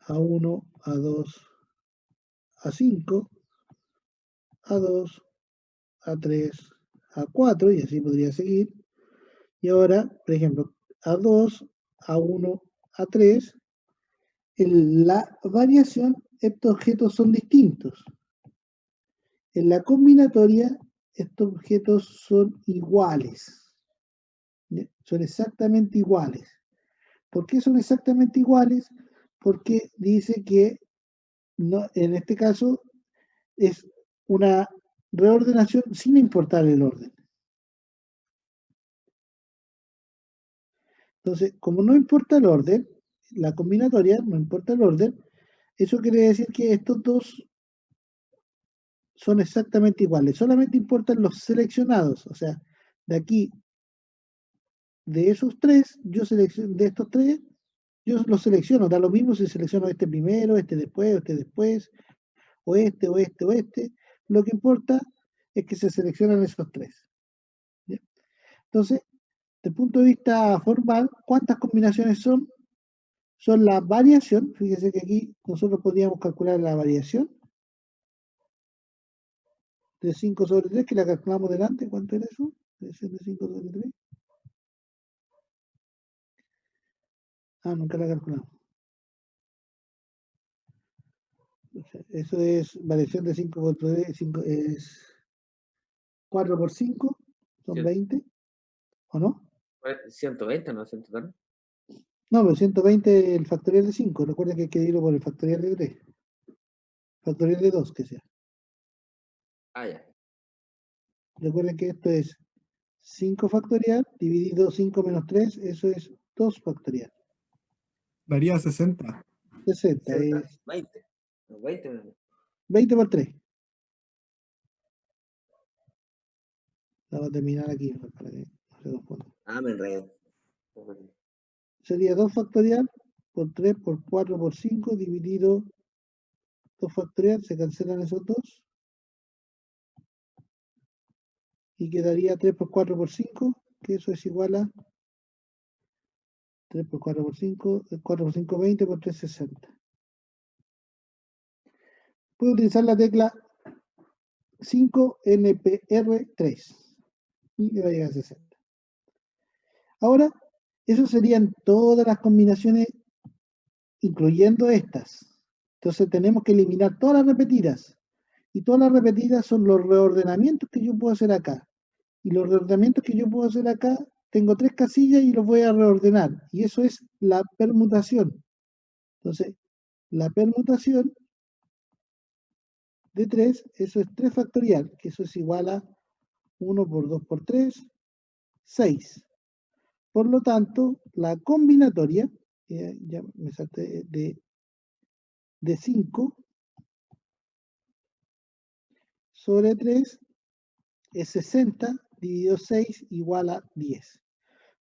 A1, A2, A5, A2, A3, A4, y así podría seguir. Y ahora, por ejemplo, A2, A1, A3, en la variación, estos objetos son distintos. En la combinatoria, estos objetos son iguales. ¿Ya? Son exactamente iguales. ¿Por qué son exactamente iguales? Porque dice que no, en este caso es una reordenación sin importar el orden. Entonces, como no importa el orden, la combinatoria, no importa el orden, eso quiere decir que estos dos son exactamente iguales. Solamente importan los seleccionados. O sea, de aquí, de esos tres, de estos tres, yo los selecciono. Da lo mismo si selecciono este primero, este después, o este, o este, o este. Lo que importa es que se seleccionan esos tres. ¿Ya? Entonces, desde el punto de vista formal, ¿cuántas combinaciones son? Son la variación. Fíjese que aquí nosotros podríamos calcular la variación de 5 sobre 3, que la calculamos delante. ¿Cuánto era eso? Debe ser de 5 sobre 3. Ah, nunca la calculamos. O sea, eso es variación de 5 por 3, 5 es 4 por 5, son Sí. 20, ¿o no? 120, ¿no? 130. No, pero 120 el factorial de 5. Recuerden que hay que dividirlo por el factorial de 3. Factorial de 2, que sea. Ah, ya. Recuerden que esto es 5 factorial dividido 5 menos 3, eso es 2 factorial. Daría 60. 60 es 20. No, 20 menos. 20 por 3. La voy a terminar aquí para que no se confunda. Ah, me enredo. Sería 2 factorial por 3 por 4 por 5 dividido 2 factorial, se cancelan esos dos. Y quedaría 3 por 4 por 5, que eso es igual a 3 por 4 por 5, 4 por 5, 20 por 3, 60. Puedo utilizar la tecla 5NPR3 y me va a llegar a 60. Ahora, eso serían todas las combinaciones, incluyendo estas. Entonces tenemos que eliminar todas las repetidas. Y todas las repetidas son los reordenamientos que yo puedo hacer acá. Y los reordenamientos que yo puedo hacer acá, tengo 3 casillas y los voy a reordenar. Y eso es la permutación. Entonces, la permutación de 3, eso es 3 factorial, que eso es igual a 1 por 2 por 3, 6. Por lo tanto, la combinatoria, ya me salté de 5 sobre 3 es 60 dividido 6 igual a 10.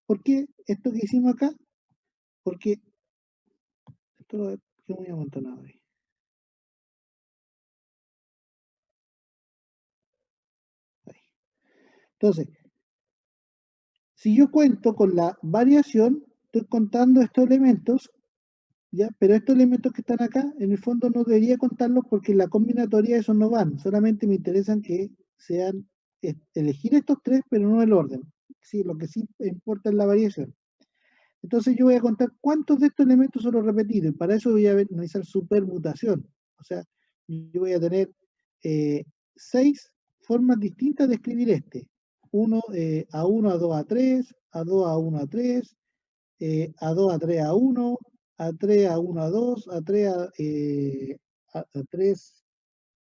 ¿Por qué esto que hicimos acá? Porque esto lo he muy amontonado ahí. Entonces, si yo cuento con la variación, estoy contando estos elementos, ¿ya? Pero estos elementos que están acá, en el fondo no debería contarlos porque en la combinatoria esos no van, solamente me interesan que sean, elegir estos tres, pero no el orden. Sí, lo que sí importa es la variación. Entonces yo voy a contar cuántos de estos elementos son los repetidos, y para eso voy a analizar su permutación. O sea, yo voy a tener 6 formas distintas de escribir este. A1, A2, A3, A2, A1, A3, A2, A3, A1, A3, A1, A2, A3, A3,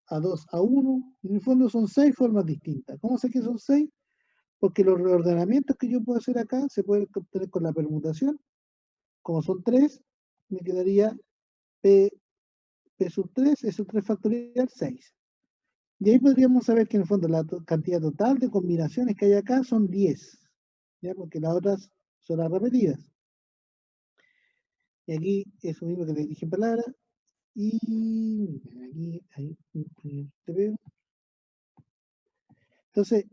A2, A1. En el fondo son 6 formas distintas. ¿Cómo sé que son 6? Porque los reordenamientos que yo puedo hacer acá se pueden obtener con la permutación. Como son 3, me quedaría P sub 3, E sub 3 factorial 6. Y ahí podríamos saber que en el fondo la cantidad total de combinaciones que hay acá son 10, ¿ya? Porque las otras son las repetidas. Y aquí eso mismo que les dije en palabras. Y aquí, ahí, te veo. Entonces,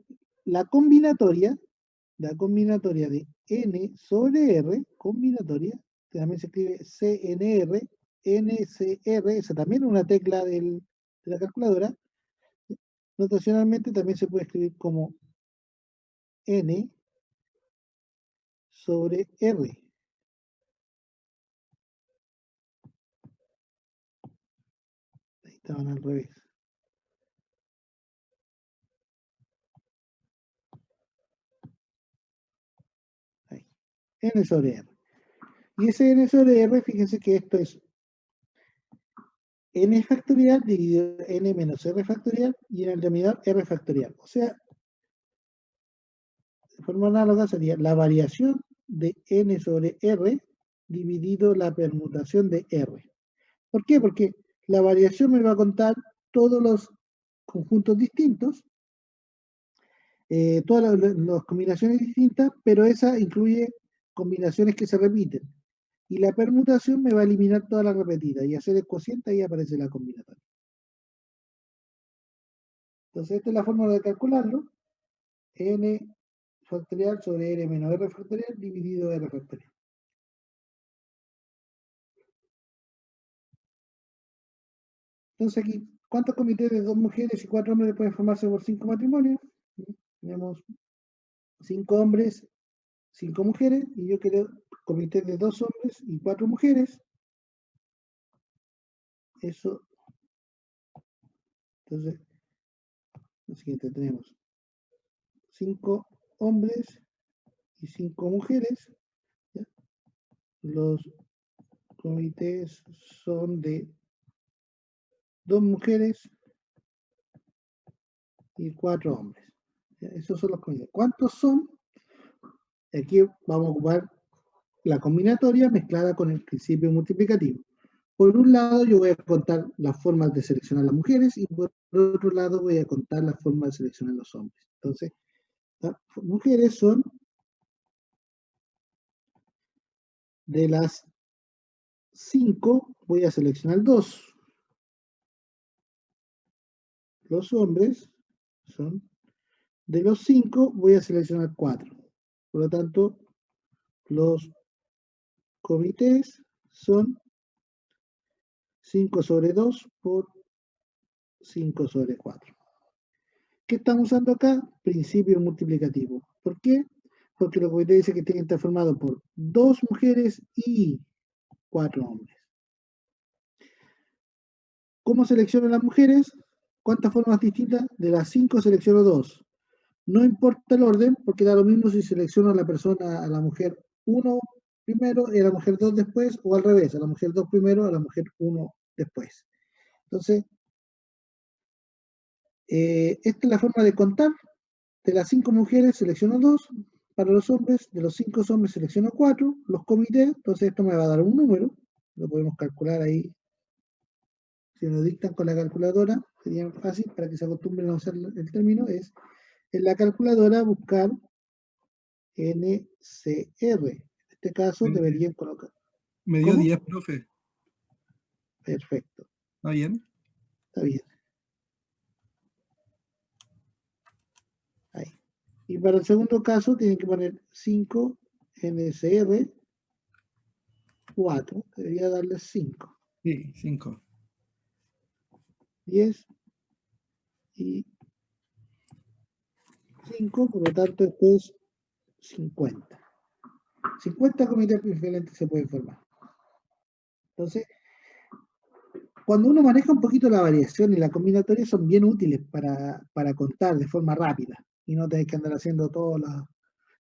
la combinatoria de n sobre r, combinatoria, que también se escribe CNR, NCR, esa también es una tecla de la calculadora. Notacionalmente también se puede escribir como n sobre r. Ahí estaban al revés. Ahí. N sobre r. Y ese n sobre r, fíjense que esto es n factorial dividido n menos r factorial y en el denominador r factorial. O sea, de forma análoga sería la variación de n sobre r dividido la permutación de r. ¿Por qué? Porque la variación me va a contar todos los conjuntos distintos, todas las combinaciones distintas, pero esa incluye combinaciones que se repiten. Y la permutación me va a eliminar todas las repetidas y hacer el cociente y aparece la combinatoria. Entonces esta es la fórmula de calcularlo. N factorial sobre r menos r factorial dividido r factorial. Entonces aquí, ¿cuántos comités de 2 mujeres y 4 hombres pueden formarse por 5 matrimonios? Tenemos 5 hombres, 5 mujeres, y yo quiero comités de 2 hombres y 4 mujeres. Eso, entonces, lo siguiente, tenemos 5 hombres y 5 mujeres. ¿Ya? Los comités son de 2 mujeres y 4 hombres. ¿Ya? Esos son los comités. ¿Cuántos son? Aquí vamos a ocupar la combinatoria mezclada con el principio multiplicativo. Por un lado, yo voy a contar las formas de seleccionar las mujeres y por otro lado voy a contar las formas de seleccionar los hombres. Entonces, las mujeres son de las 5, voy a seleccionar 2. Los hombres son de los 5, voy a seleccionar 4. Por lo tanto, los comités son 5 sobre 2 por 5 sobre 4. ¿Qué estamos usando acá? Principio multiplicativo. ¿Por qué? Porque lo que te dice que tiene que estar formado por 2 mujeres y 4 hombres. ¿Cómo selecciono las mujeres? ¿Cuántas formas distintas? De las 5 selecciono 2. No importa el orden, porque da lo mismo si selecciono a la persona, a la mujer 1 primero y a la mujer 2 después, o al revés, a la mujer 2 primero, a la mujer 1 después. Entonces, esta es la forma de contar. De las 5 mujeres selecciono 2, para los hombres, de los 5 hombres selecciono 4, los comité, entonces esto me va a dar un número, lo podemos calcular ahí. Si lo dictan con la calculadora, sería fácil para que se acostumbren a usar el término, es en la calculadora buscar NCR. En este caso deberían colocar. Me dio ¿Cómo? 10, profe. Perfecto, ¿Está bien? está bien. Ahí. Y para el segundo caso tienen que poner 5 NCR 4, debería darle 5. Sí, 5. 10 y 5, por lo tanto esto es 50. 50 comités preferentes se pueden formar. Entonces, cuando uno maneja un poquito la variación y la combinatoria son bien útiles para contar de forma rápida y no tener que andar haciendo todas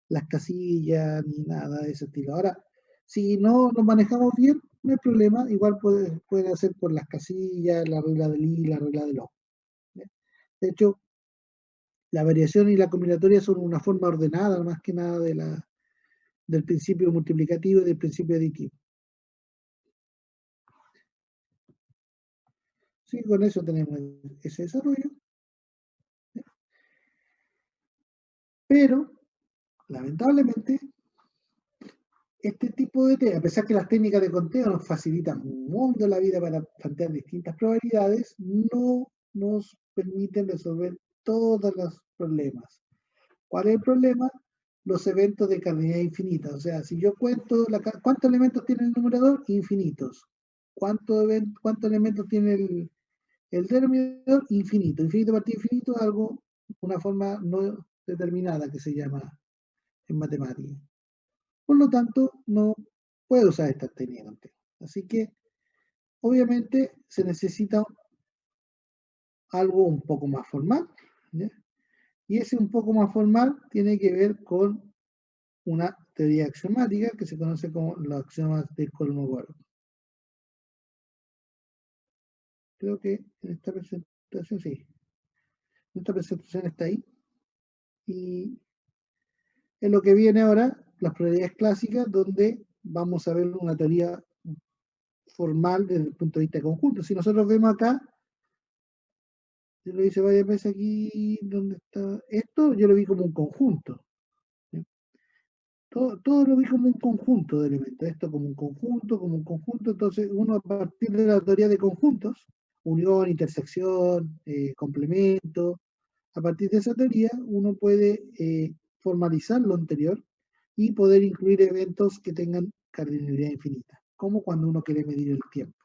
las casillas ni nada de ese estilo. Ahora, si no lo manejamos bien, no hay problema, igual pueden hacer por las casillas, la regla del I, la regla del O. ¿Ya? De hecho, la variación y la combinatoria son una forma ordenada, más que nada del principio multiplicativo y del principio aditivo. Sí, con eso tenemos ese desarrollo. Pero, lamentablemente, este tipo de, a pesar que las técnicas de conteo nos facilitan un mundo la vida para plantear distintas probabilidades, no nos permiten resolver todos los problemas. ¿Cuál es el problema? Los eventos de cardinalidad infinita. O sea, si yo cuento ¿cuántos elementos tiene el numerador? Infinitos. ¿Cuántos elementos tiene el denominador? Infinito. Infinito partido infinito es algo, una forma no determinada que se llama en matemáticas. Por lo tanto, no puedo usar esta técnica. Así que, obviamente, se necesita algo un poco más formal, ¿ya? Y ese un poco más formal tiene que ver con una teoría axiomática que se conoce como los axiomas de Kolmogorov. Creo que en esta presentación, sí. En esta presentación está ahí. Y en lo que viene ahora, las probabilidades clásicas, donde vamos a ver una teoría formal desde el punto de vista de conjunto. Si nosotros vemos acá, yo lo hice varias veces aquí, donde está esto, yo lo vi como un conjunto. ¿Sí? Todo lo vi como un conjunto de elementos, esto como un conjunto, entonces uno a partir de la teoría de conjuntos, unión, intersección, complemento, a partir de esa teoría uno puede formalizar lo anterior y poder incluir eventos que tengan cardinalidad infinita, como cuando uno quiere medir el tiempo.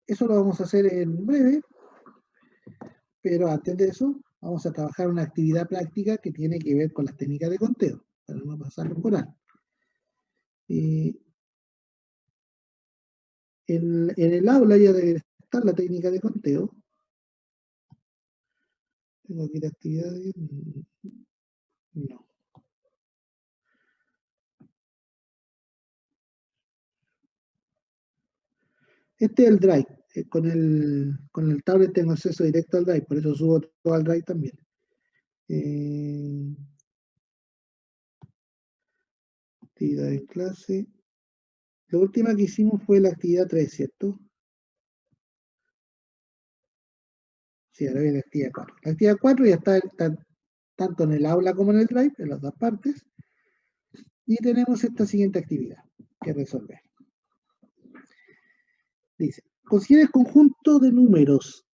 Eso lo vamos a hacer en breve, pero antes de eso vamos a trabajar una actividad práctica que tiene que ver con las técnicas de conteo, para no pasarlo por alto. En el aula ya debe estar la técnica de conteo. Tengo que ir a actividades. No. Este es el Drive. Con el tablet tengo acceso directo al Drive, por eso subo todo al Drive también. Actividad en clase. La última que hicimos fue la actividad 3, ¿cierto? Sí, ahora viene la actividad 4. La actividad 4 ya está tanto en el aula como en el Drive, en las dos partes. Y tenemos esta siguiente actividad que resolver. Dice, considera el conjunto de números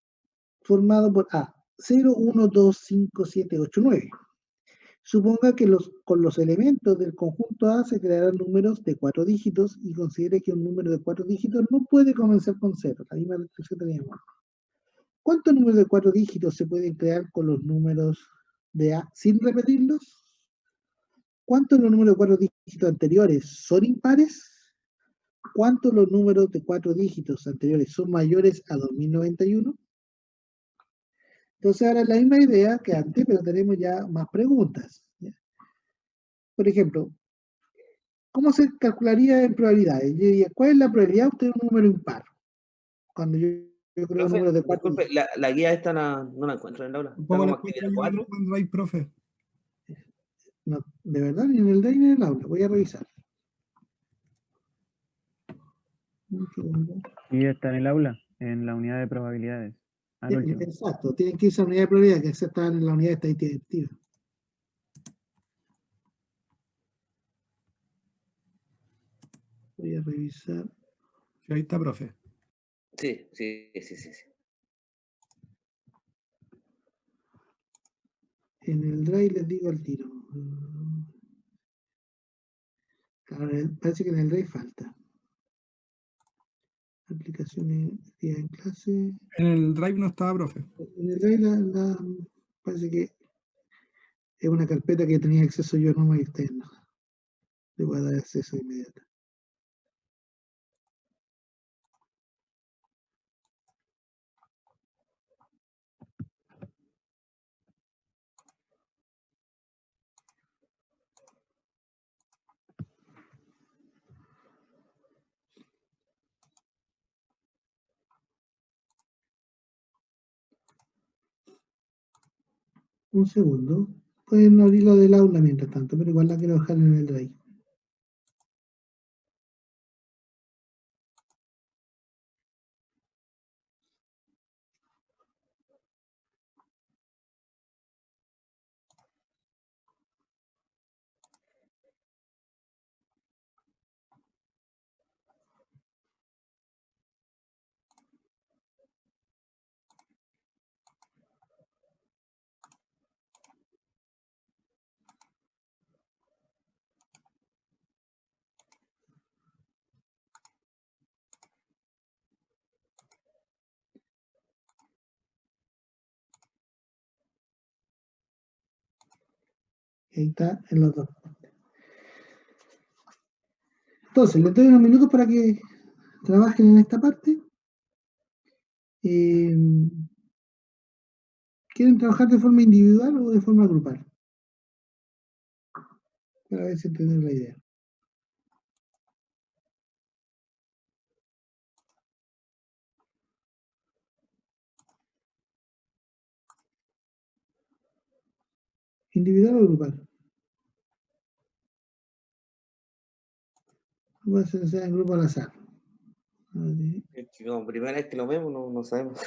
formado por A, 0, 1, 2, 5, 7, 8, 9. Suponga que con los elementos del conjunto A se crearán números de 4 dígitos y considere que un número de 4 dígitos no puede comenzar con 0. La misma restricción teníamos. ¿Cuántos números de 4 dígitos se pueden crear con los números de A sin repetirlos? ¿Cuántos los números de 4 dígitos anteriores son impares? ¿Cuántos los números de 4 dígitos anteriores son mayores a 2091? Entonces ahora es la misma idea que antes, pero tenemos ya más preguntas. ¿Ya? Por ejemplo, ¿cómo se calcularía en probabilidades? Yo diría, ¿cuál es la probabilidad de obtener un número impar? Cuando yo creo un número de 4 disculpe, dígitos. la guía esta no la encuentro en el aula. Está Tampoco como la actividad encuentro yo en 4. OneDrive, profe. No, de verdad, ni en el Drive ni en el aula. Voy a revisar. Un segundo. Y está en el aula, en la unidad de probabilidades. Al último. Exacto, tienen que irse a la unidad de probabilidad que están en la unidad de estadística directiva. Voy a revisar. Sí, ahí está, profe. Sí, sí, sí, sí, sí. En el Drive les digo al tiro. Claro, parece que en el Drive falta. Aplicaciones, día en clase. En el Drive no estaba, profe. En el Drive parece que es una carpeta que tenía acceso yo normal y externo. Le voy a dar acceso inmediato. Un segundo. Pueden abrir la del aula mientras tanto, pero igual la quiero dejar en el Drive. Ahí está en los dos. Entonces, les doy unos minutos para que trabajen en esta parte. ¿Quieren trabajar de forma individual o de forma grupal? Para ver si entienden la idea. ¿Individual o grupal? Puede ser en grupo al azar. Es que como primera vez que lo vemos, no sabemos.